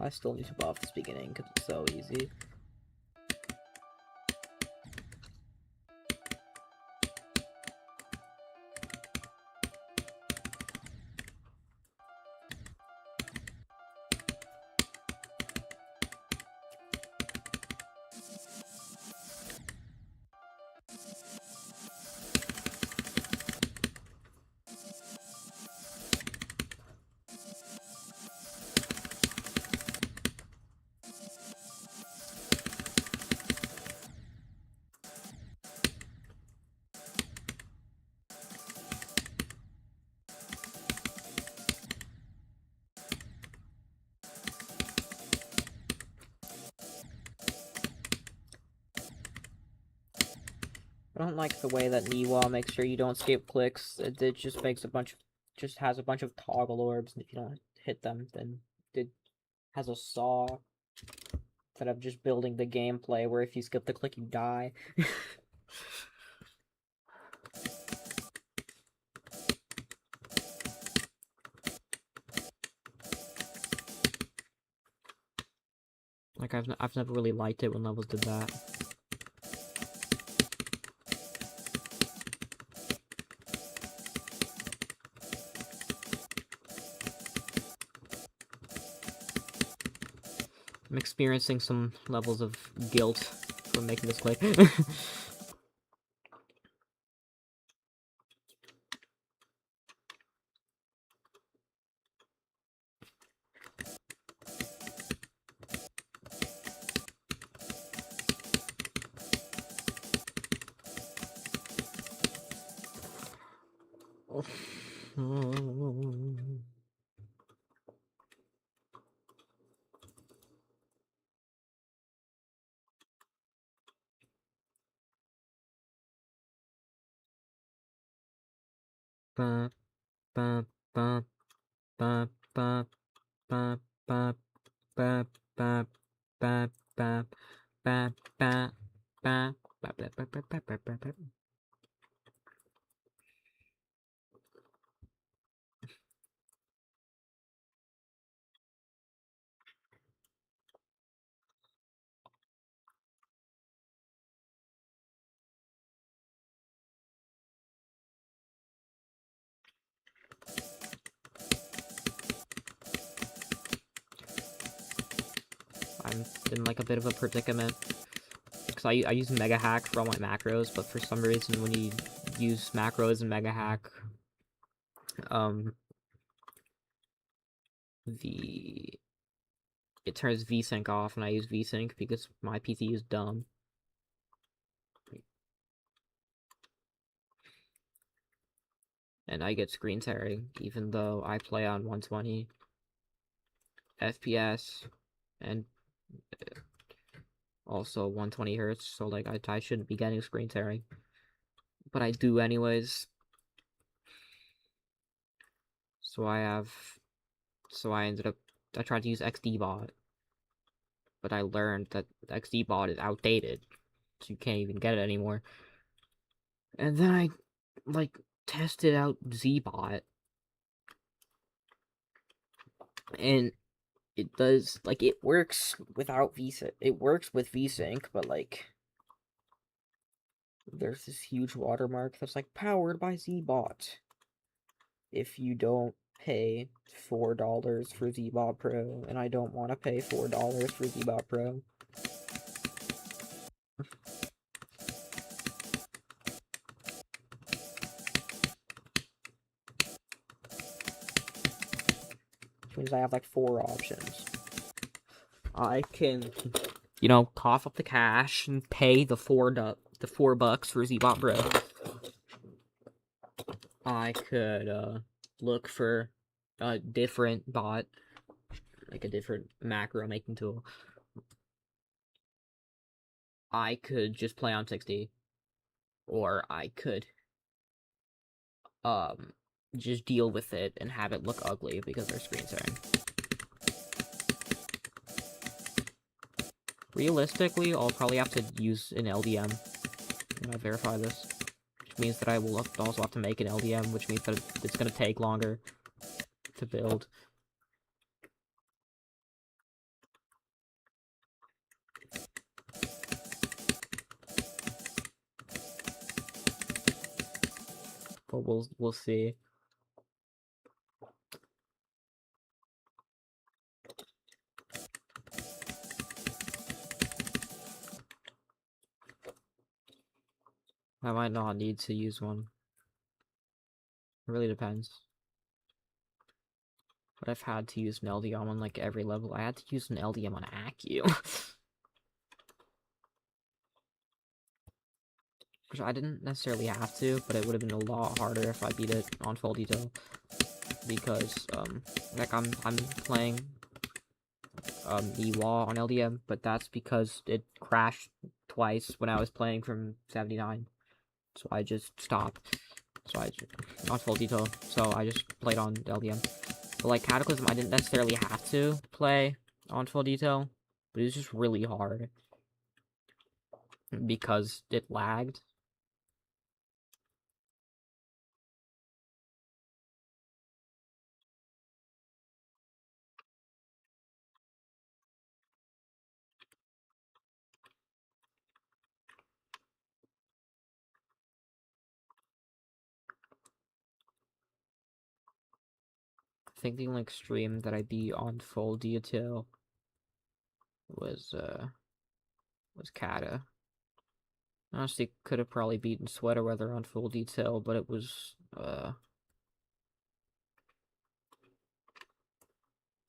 Speaker 1: I still need to buff this beginning because it's so easy. I don't like the way that Niwa makes sure you don't skip clicks. It just makes just has a bunch of toggle orbs, and if you don't hit them, then it has a saw. Instead of just building the gameplay where if you skip the click, you die. Like, I've never really liked it when levels did that. I'm experiencing some levels of guilt from making this click. Ba, ba, ba, ba, ba, ba, ba, ba, ba, ba, ba, ba, ba, ba, ba. I'm in like a bit of a predicament because I use Mega Hack for all my macros, but for some reason when you use macros in Mega Hack, the it turns VSync off, and I use VSync because my PC is dumb. And I get screen tearing even though I play on 120 FPS and Also 120 hertz, so like I shouldn't be getting screen tearing, but I do anyways. So I ended up, I tried to use XDBot, but I learned that XDBot is outdated, so you can't even get it anymore. And then I like tested out ZBot, and it does, like, it works without VSync. It works with VSync, but like there's this huge watermark that's like powered by ZBot. If you don't pay $4 for ZBot Pro, and I don't want to pay $4 for ZBot Pro. Which means I have like 4 options. I can, cough up the cash and pay the $4 for ZBot Pro. I could look for a different bot, like a different macro making tool. I could just play on 60, or I could just deal with it and have it look ugly because they're screen tearing. Realistically, I'll probably have to use an LDM when I verify this, which means that I will also have to make an LDM, which means that it's going to take longer to build. But we'll see. I might not need to use one. It really depends. But I've had to use an LDM on like every level. I had to use an LDM on ACU. Which I didn't necessarily have to, but it would have been a lot harder if I beat it on full detail. Because, like I'm playing the wall on LDM, but that's because it crashed twice when I was playing from 79. So I just stopped. So not full detail, so I just played on LDM. But like Cataclysm, I didn't necessarily have to play on full detail, but it was just really hard because it lagged. I think the only extreme that I beat on full detail was Kata. Honestly, could have probably beaten Sweater Weather on full detail, but it was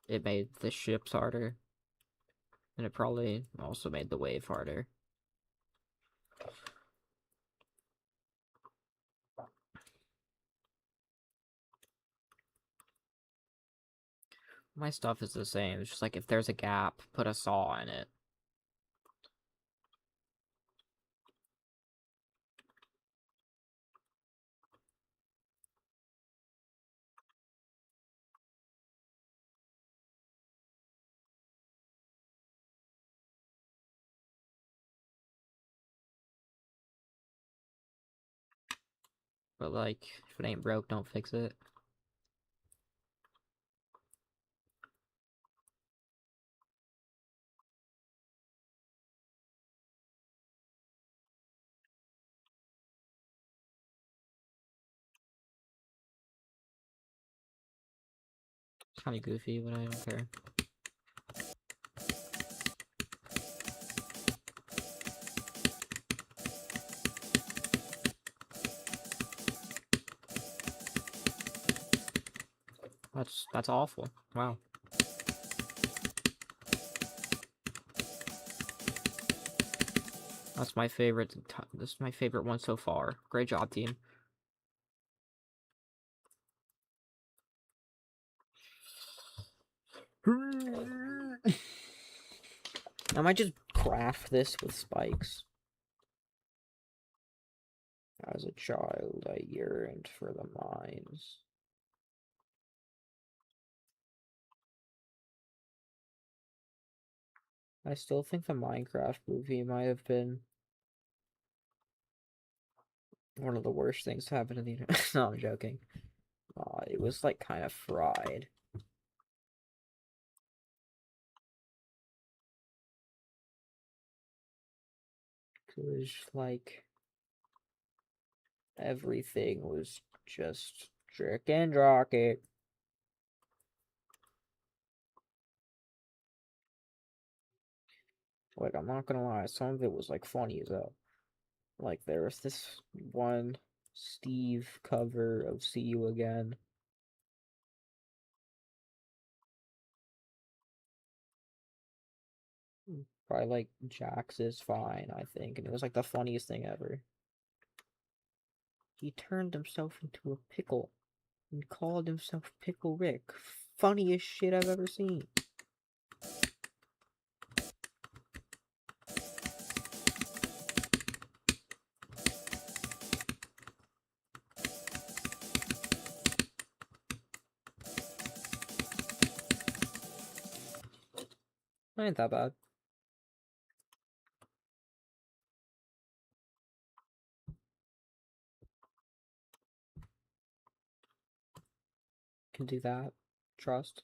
Speaker 1: it made the ships harder, and it probably also made the wave harder. My stuff is the same. It's just like if there's a gap, put a saw in it. But like, if it ain't broke, don't fix it. It's kind of goofy, but I don't care. That's awful. Wow. That's my favorite. This is my favorite one so far. Great job, team. I might just craft this with spikes. As a child, I yearned for the mines. I still think the Minecraft movie might have been one of the worst things to happen to the internet. No, I'm joking. It was like kind of fried. It was like everything was just chicken jockey. Like, I'm not gonna lie, some of it was like funny as hell. Like, there was this one Steve cover of See You Again. Probably like Jax is fine, I think. And it was like the funniest thing ever. He turned himself into a pickle and called himself Pickle Rick. Funniest shit I've ever seen. Ain't that bad. Can do that. Trust.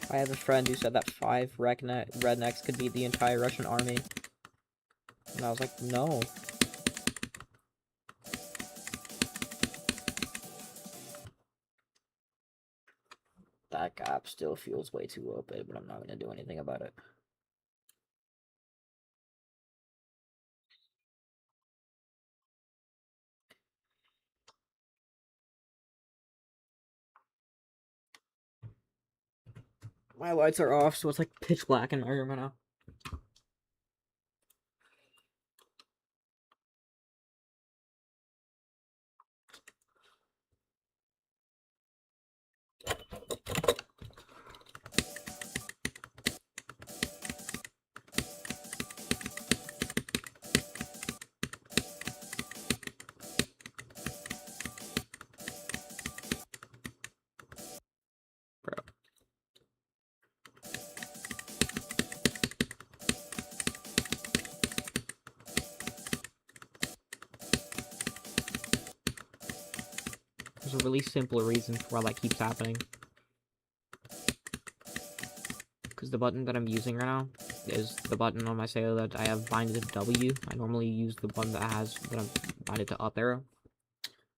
Speaker 1: I have a friend who said that 5 rednecks could beat the entire Russian army. And I was like, no. That gap still feels way too open, but I'm not going to do anything about it. My lights are off, so it's like pitch black in my room right now. Bro. There's a really simple reason for why that keeps happening. Because the button that I'm using right now is the button on my Sailor that I have binded to W. I normally use the one that I'm binded to up arrow.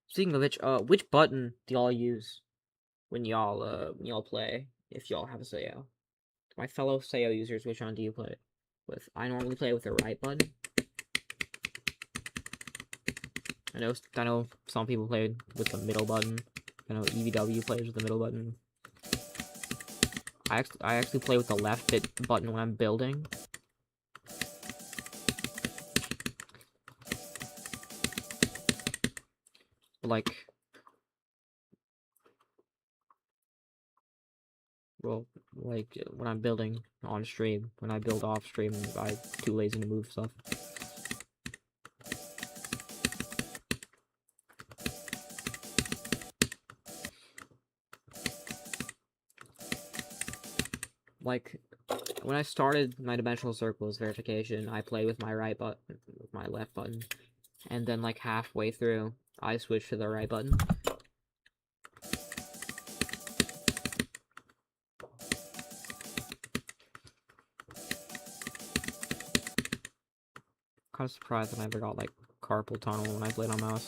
Speaker 1: Speaking of which button do y'all use when y'all play, if y'all have a Sayo? My fellow Sayo users, which one do you play with? I normally play with the right button. I know some people play with the middle button. I know EVW plays with the middle button. I actually play with the left button when I'm building. Like, well, like when I'm building on stream, when I build off stream, I'm too lazy to move stuff. Like, when I started my Dimensional Circles verification, I played with my right button, with my left button, and then like halfway through, I switched to the right button. Kind of surprised that I never got like carpal tunnel when I played on mouse.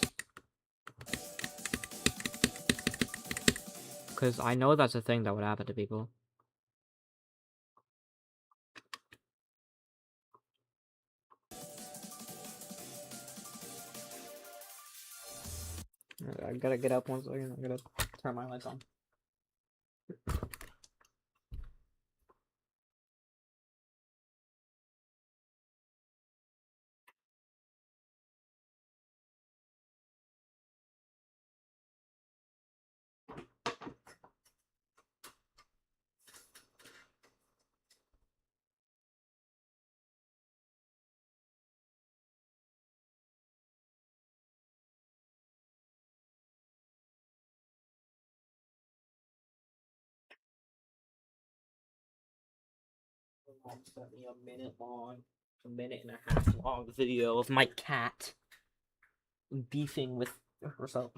Speaker 1: Because I know that's a thing that would happen to people. I gotta get up 1 second. I gotta turn my lights on. Sent me a minute and a half long video of my cat beefing with herself.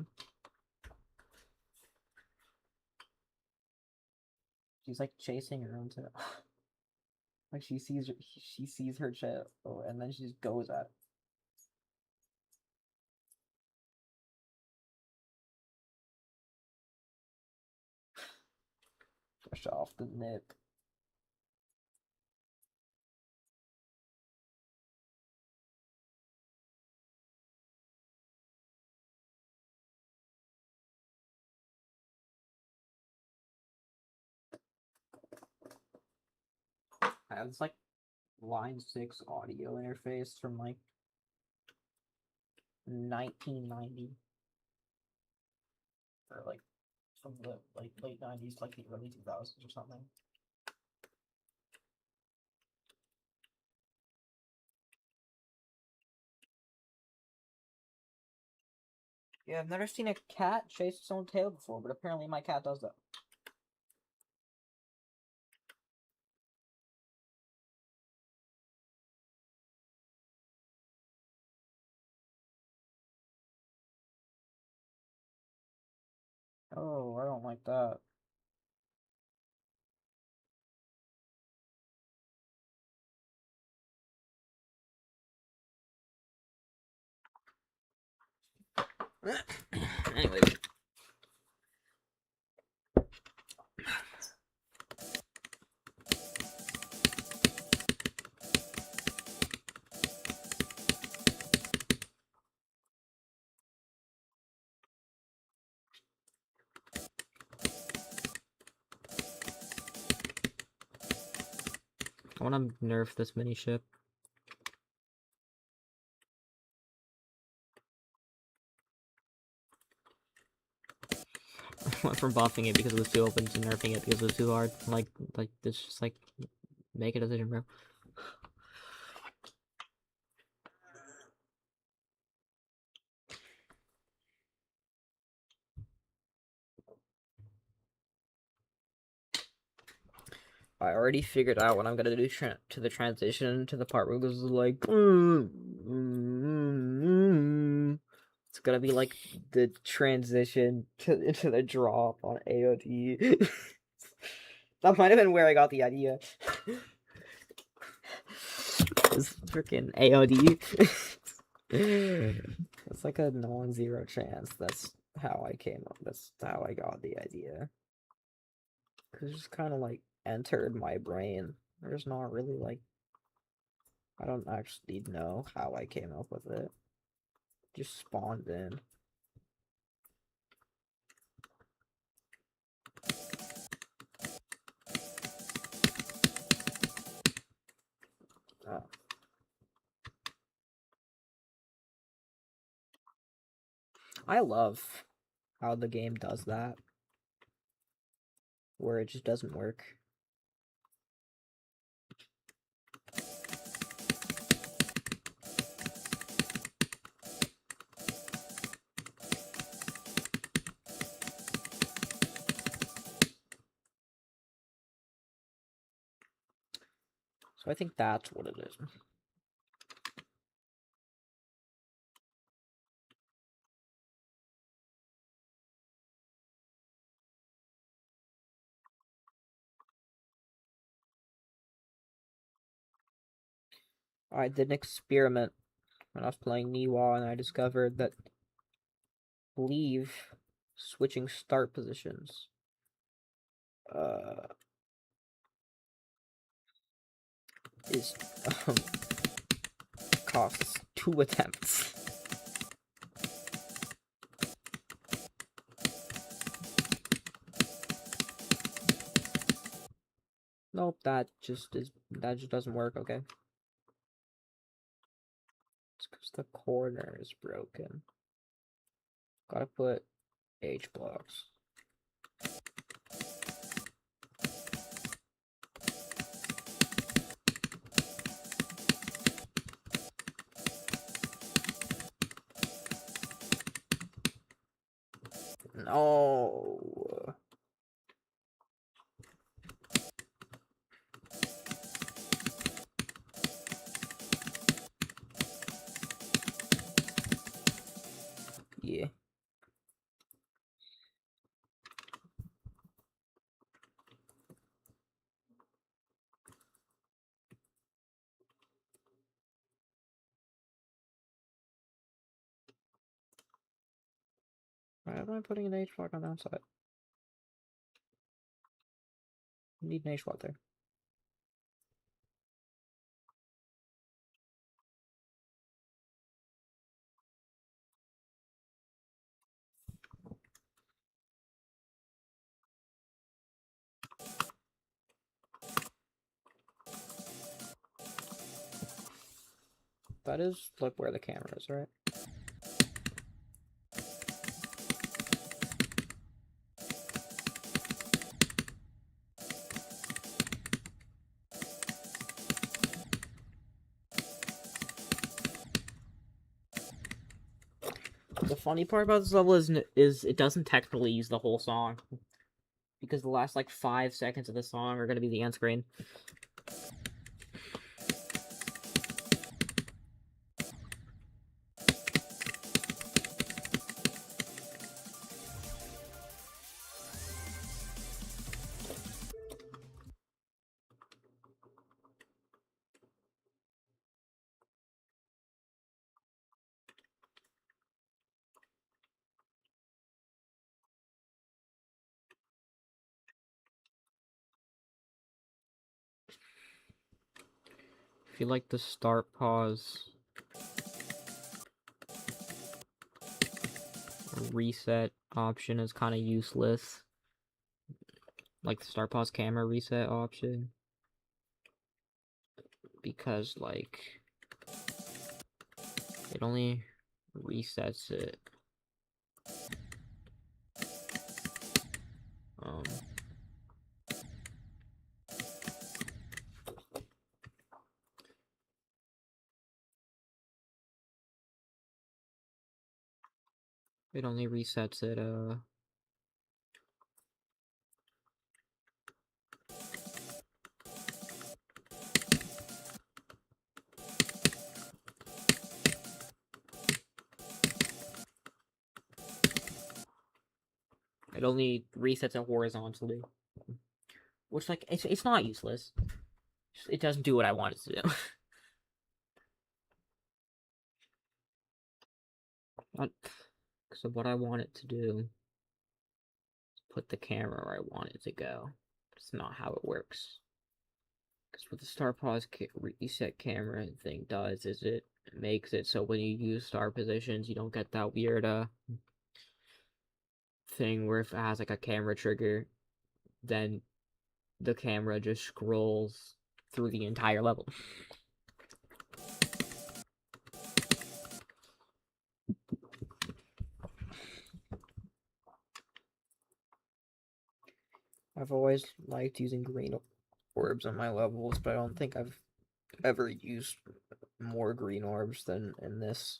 Speaker 1: She's like chasing her own tail. Like she sees her tail, and then she just goes at it. Brush off the nip. I have this like Line 6 audio interface from like 1990, or like from the like late 90s to like the early 2000s or something. Yeah, I've never seen a cat chase its own tail before, but apparently my cat does that. Oh, I don't like that. Anyway. I want to nerf this mini ship. I went from buffing it because it was too open to nerfing it because it was too hard. Like this, just like make a decision, bro. I already figured out what I'm gonna do to the transition to the part where this is like. It's gonna be like the transition into the drop on AOD. That might have been where I got the idea. This freaking AOD. It's like a non-zero chance. That's how I came up. That's how I got the idea. Cause it just kind of like entered my brain. There's not really like. I don't actually know how I came up with it. Just spawned in. Oh. I love how the game does that. Where it just doesn't work. So I think that's what it is. I did an experiment when I was playing Niwa, and I discovered that believe switching start positions is costs 2 attempts. Nope, that just doesn't work, okay? It's because the corner is broken. Gotta put H blocks. No. Yeah. Why am I putting an H block on the outside? I need an H block there. That is like where the camera is, right? The funny part about this level is it doesn't technically use the whole song. Because the last like 5 seconds of the song are gonna be the end screen. I feel like the start pause reset option is kind of useless. Like the start pause camera reset option. Because like it only resets it. Um it only resets it it only resets it horizontally. Which like it's not useless. It doesn't do what I want it to do. So what I want it to do is put the camera where I want it to go. It's not how it works. Because what the star pause reset camera thing does is it makes it so when you use star positions, you don't get that weird thing where if it has like a camera trigger, then the camera just scrolls through the entire level. I've always liked using green orbs on my levels, but I don't think I've ever used more green orbs than in this.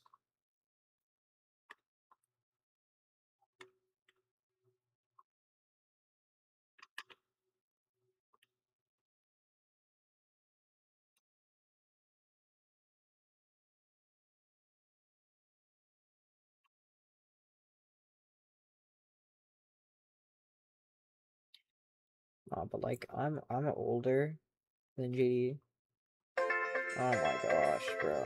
Speaker 1: But like I'm older than GD. Oh my gosh, bro.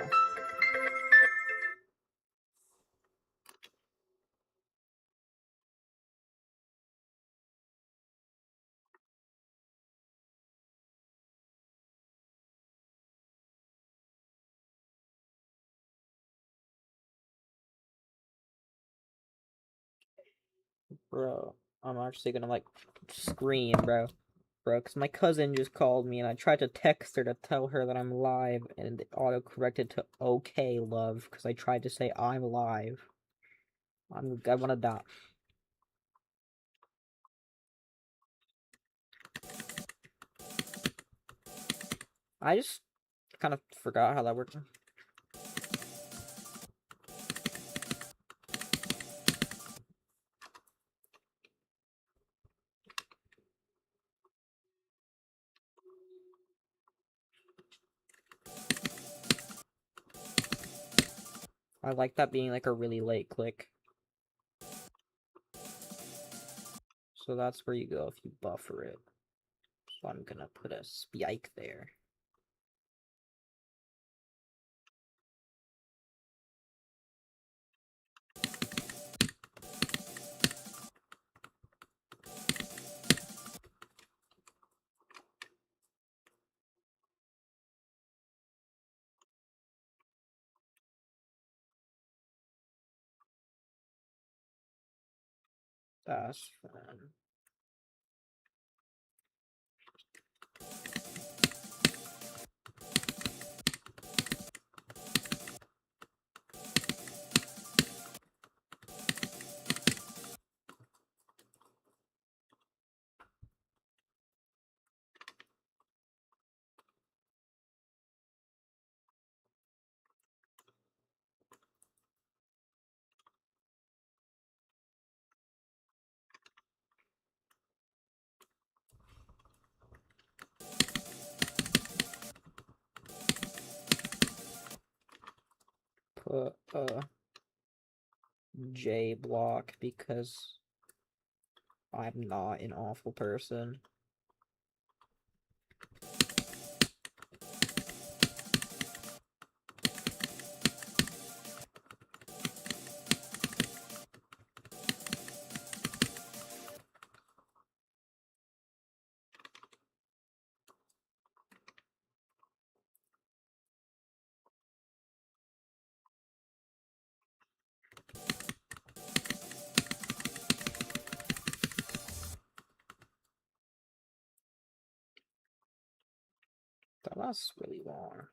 Speaker 1: Bro, I'm actually gonna like scream, bro. bro, because my cousin just called me and I tried to text her to tell her that I'm live and it auto-corrected to okay, love, because I tried to say I'm live. I wanna die. I just kind of forgot how that worked. I like that being like a really late click. So that's where you go if you buffer it. So I'm gonna put a spike there. That's fun. Put a J block because I'm not an awful person. That lasts really long.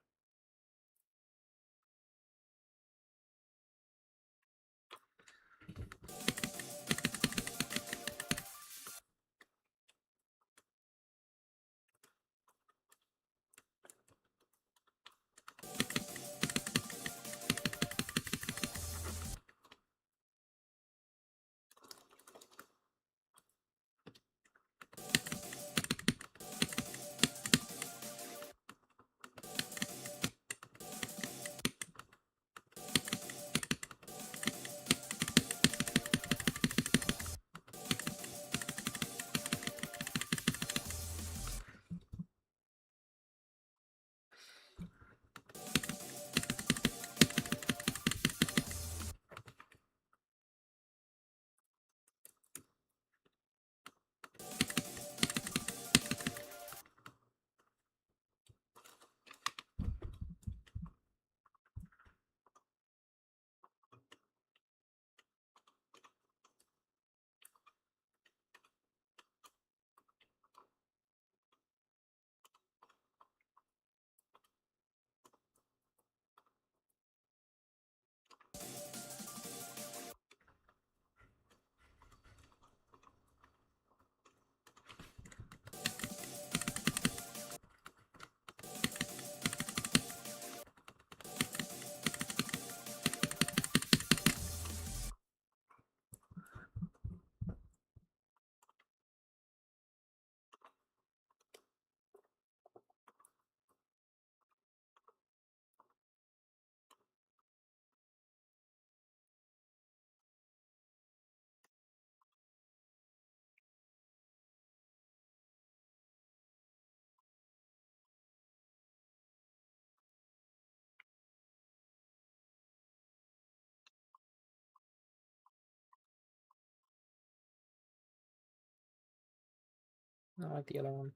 Speaker 1: I like the other one.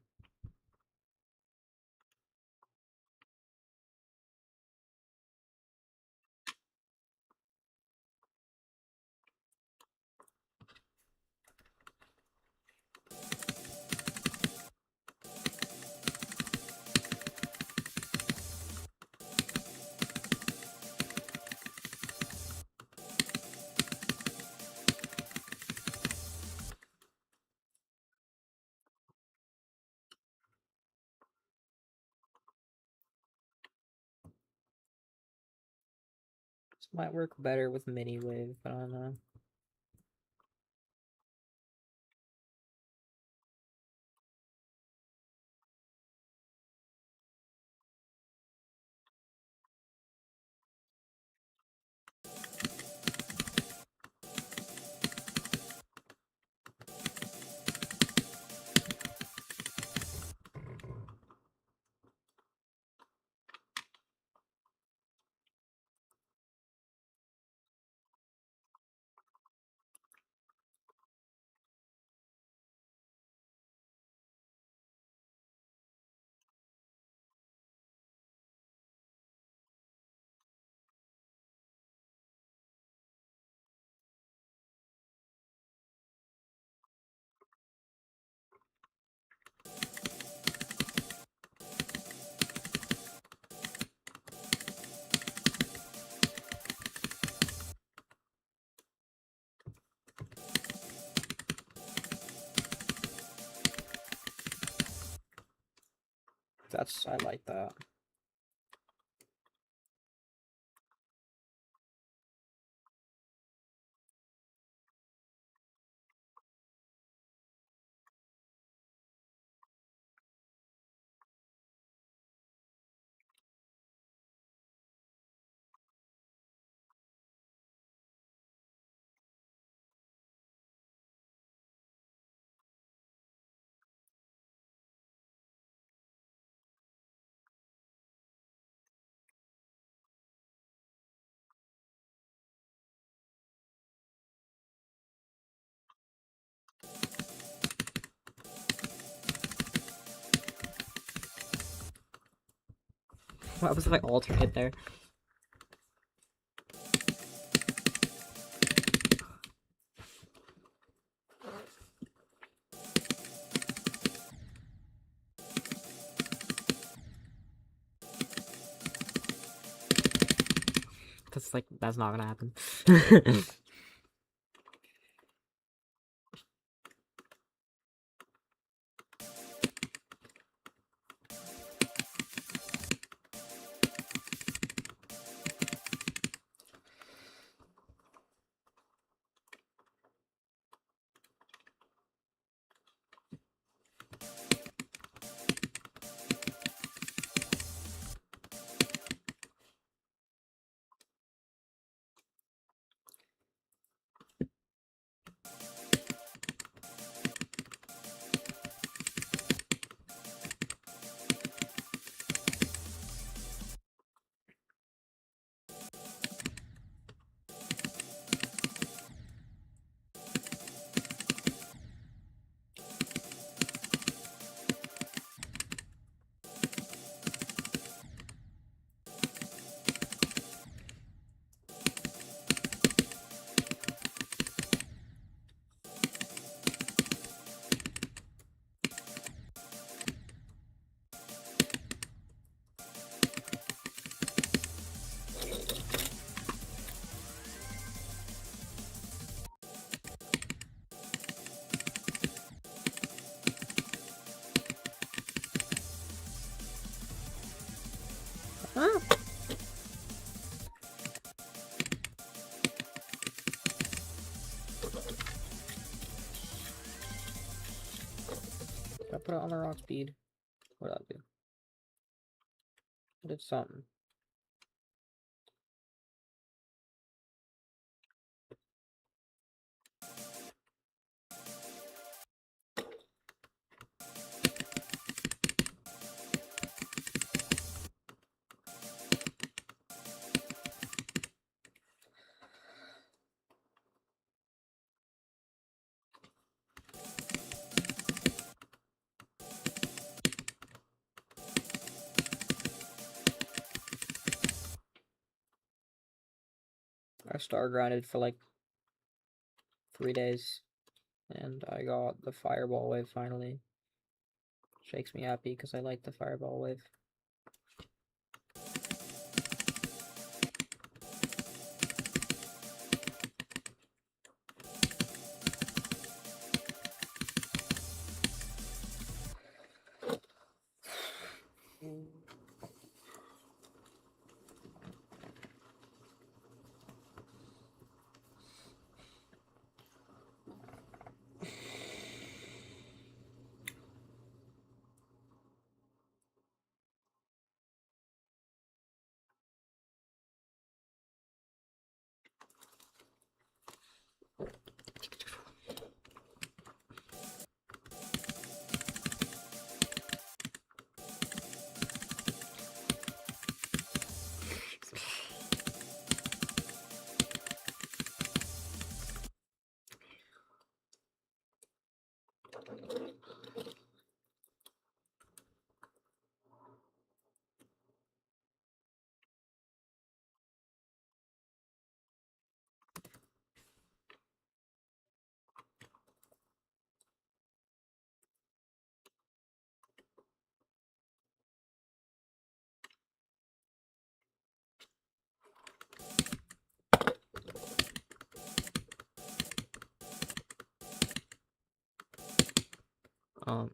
Speaker 1: Might work better with mini wave, but I don't know. I like that. What was my alternate there? That's not gonna happen. Huh? I put it on the rock speed. What did I do? I did something. I star grinded for like 3 days, and I got the fireball wave finally. Shakes me happy because I like the fireball wave. Um,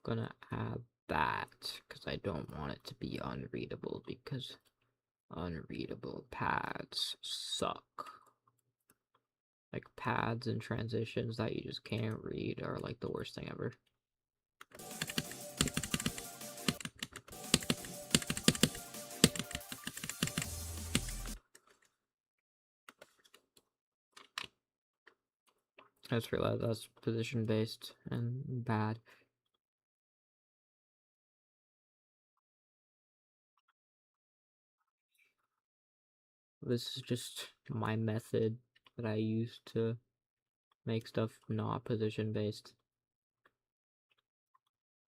Speaker 1: gonna add that because I don't want it to be unreadable because unreadable pads suck. Like pads and transitions that you just can't read are like the worst thing ever. I just realized that's position based and bad. This is just my method that I use to make stuff not position based.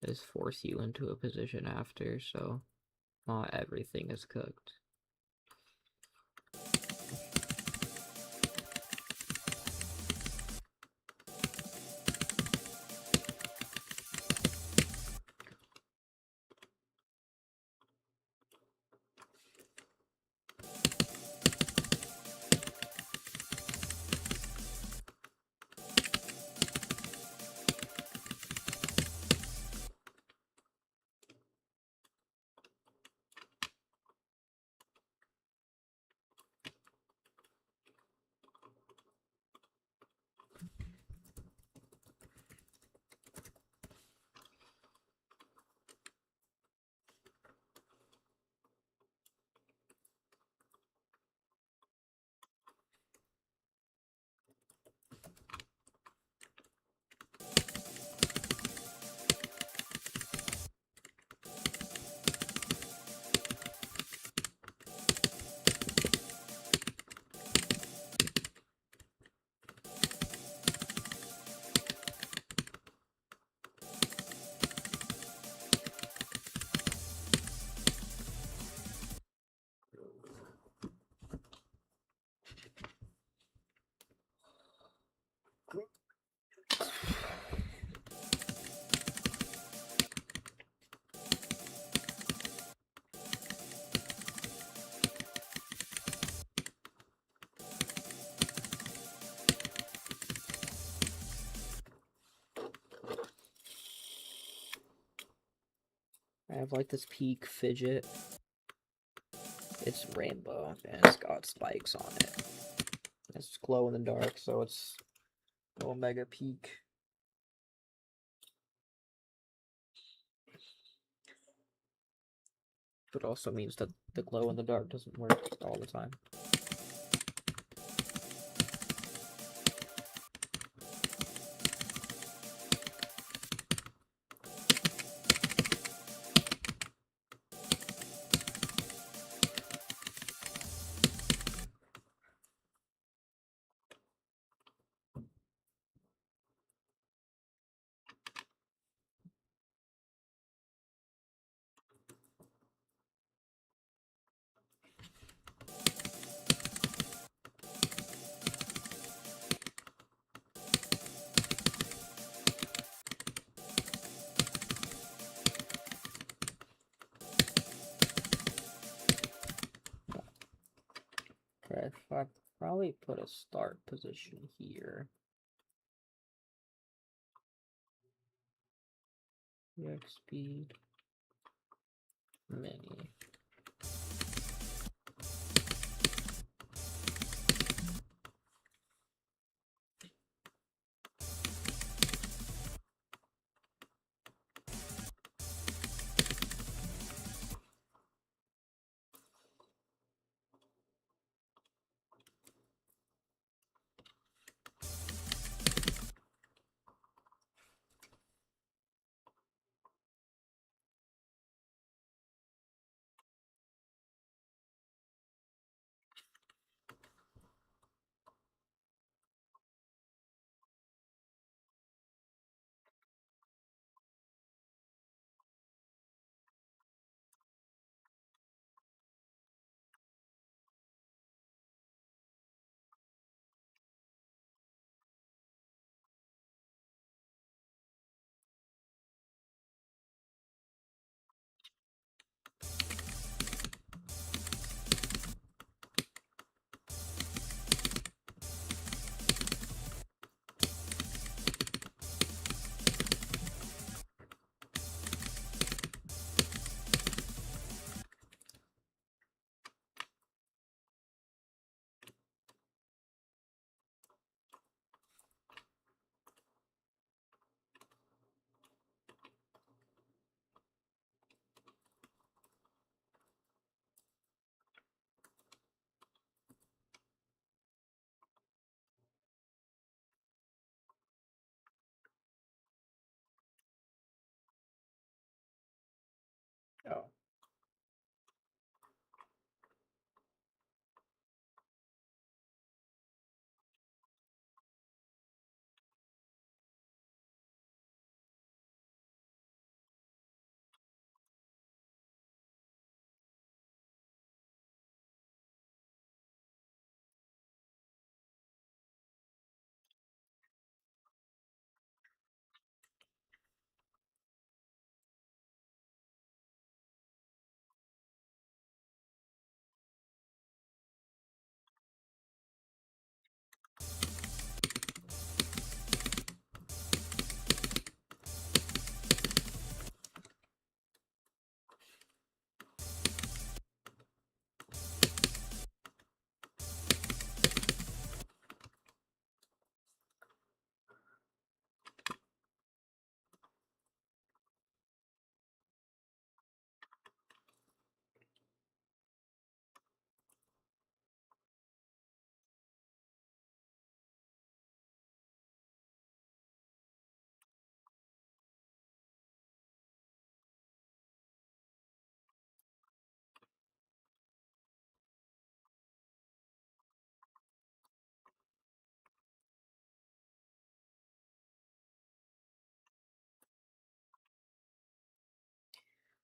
Speaker 1: Is force you into a position after, so not everything is cooked. I have like this peak fidget. It's rainbow and it's got spikes on it. It's glow in the dark, so it's Omega Peak. But also means that the glow in the dark doesn't work all the time. Okay, I probably put a start position here. React speed mini. Oh.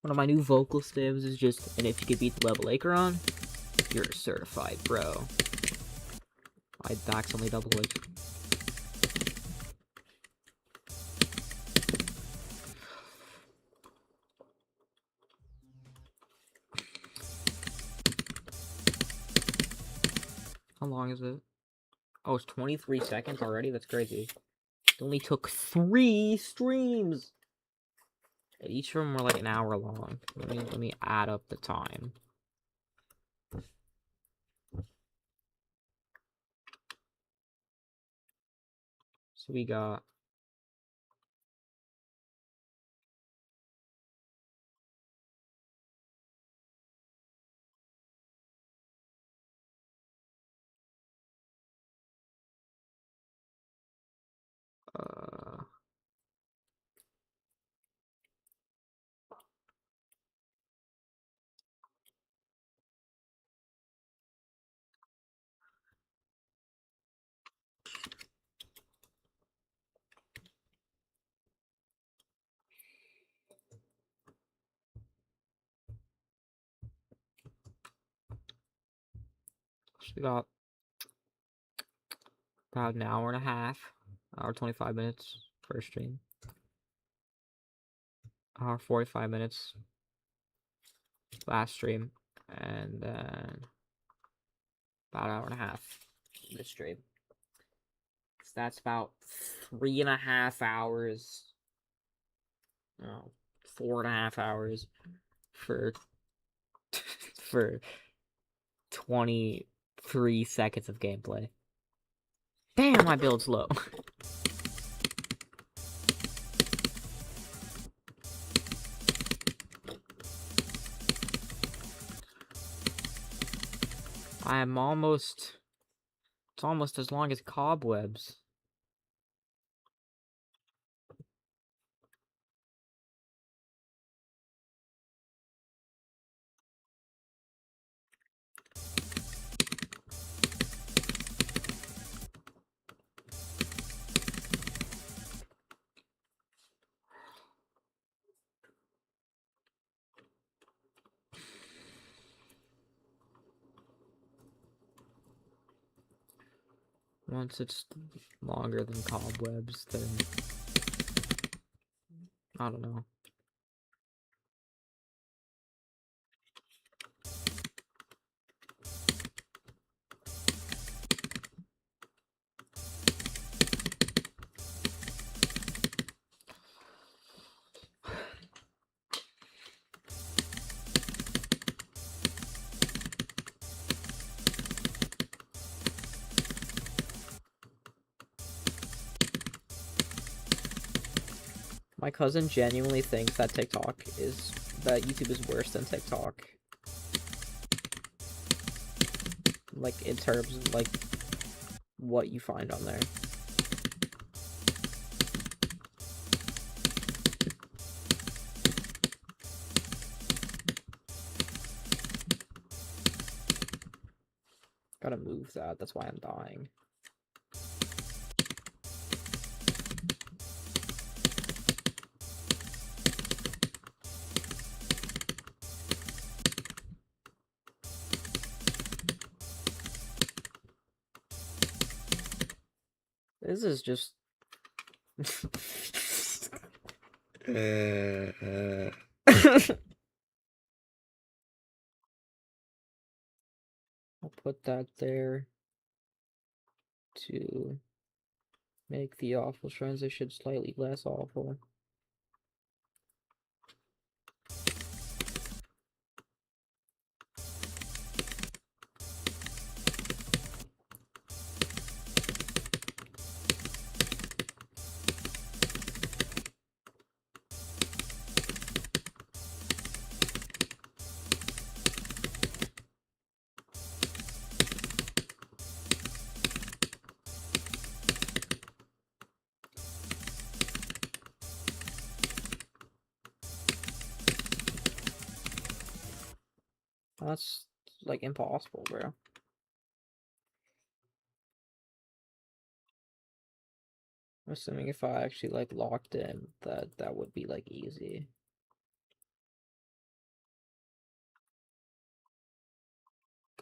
Speaker 1: One of my new vocal stims is just, and if you could beat the level Acheron, you're a certified bro. I accidentally double clicked. How long is it? Oh, it's 23 seconds already? That's crazy. It only took 3 streams! And each of them were like an hour long. Let me add up the time. So we got uh so we got about an hour and a half. Hour 25 minutes first stream. Hour 45 minutes last stream. And then about an hour and a half this stream. So that's about 3.5 hours. No, 4.5 hours for for 23 seconds of gameplay. Damn, my build's low. I'm almost... It's almost as long as Cobwebs. Once it's longer than Cobwebs, then... I don't know. My cousin genuinely thinks that YouTube is worse than TikTok. Like, in terms of, like, what you find on there. Gotta move that. That's why I'm dying. This is just... I'll put that there to make the awful transition slightly less awful. That's like impossible, bro. I'm assuming if I actually like locked in, that would be like easy.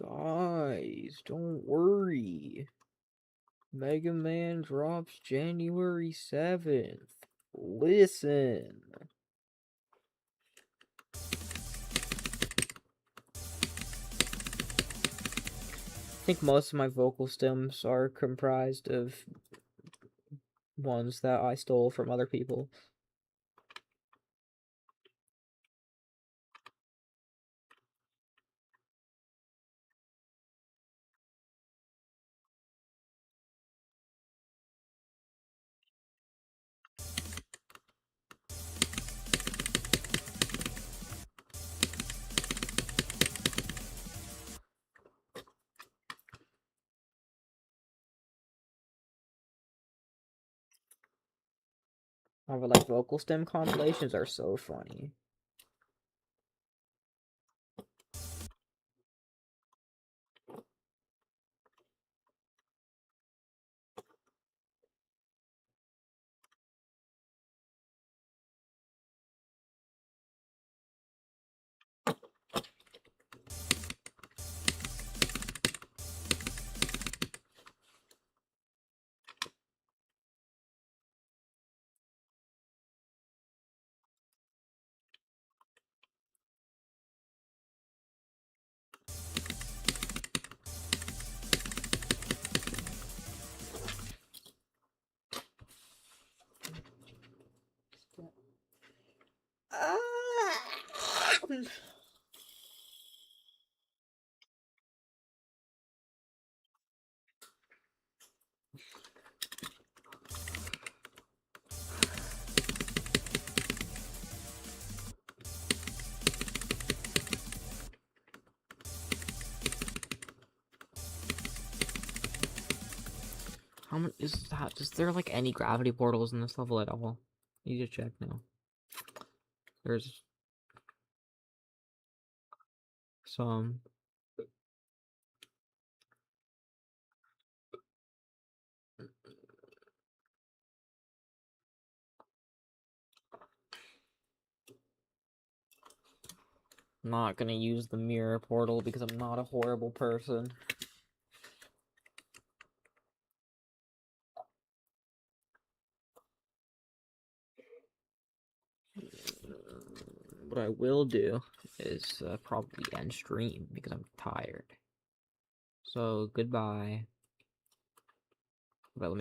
Speaker 1: Guys, don't worry. Mega Man drops January 7th. Listen. I think most of my vocal stems are comprised of ones that I stole from other people. Oh, but like vocal stem compilations are so funny. How much is that? Is there like any gravity portals in this level at all? Need to check now. There's some. I'm not gonna use the mirror portal because I'm not a horrible person. What I will do is probably end stream because I'm tired. So goodbye. But let me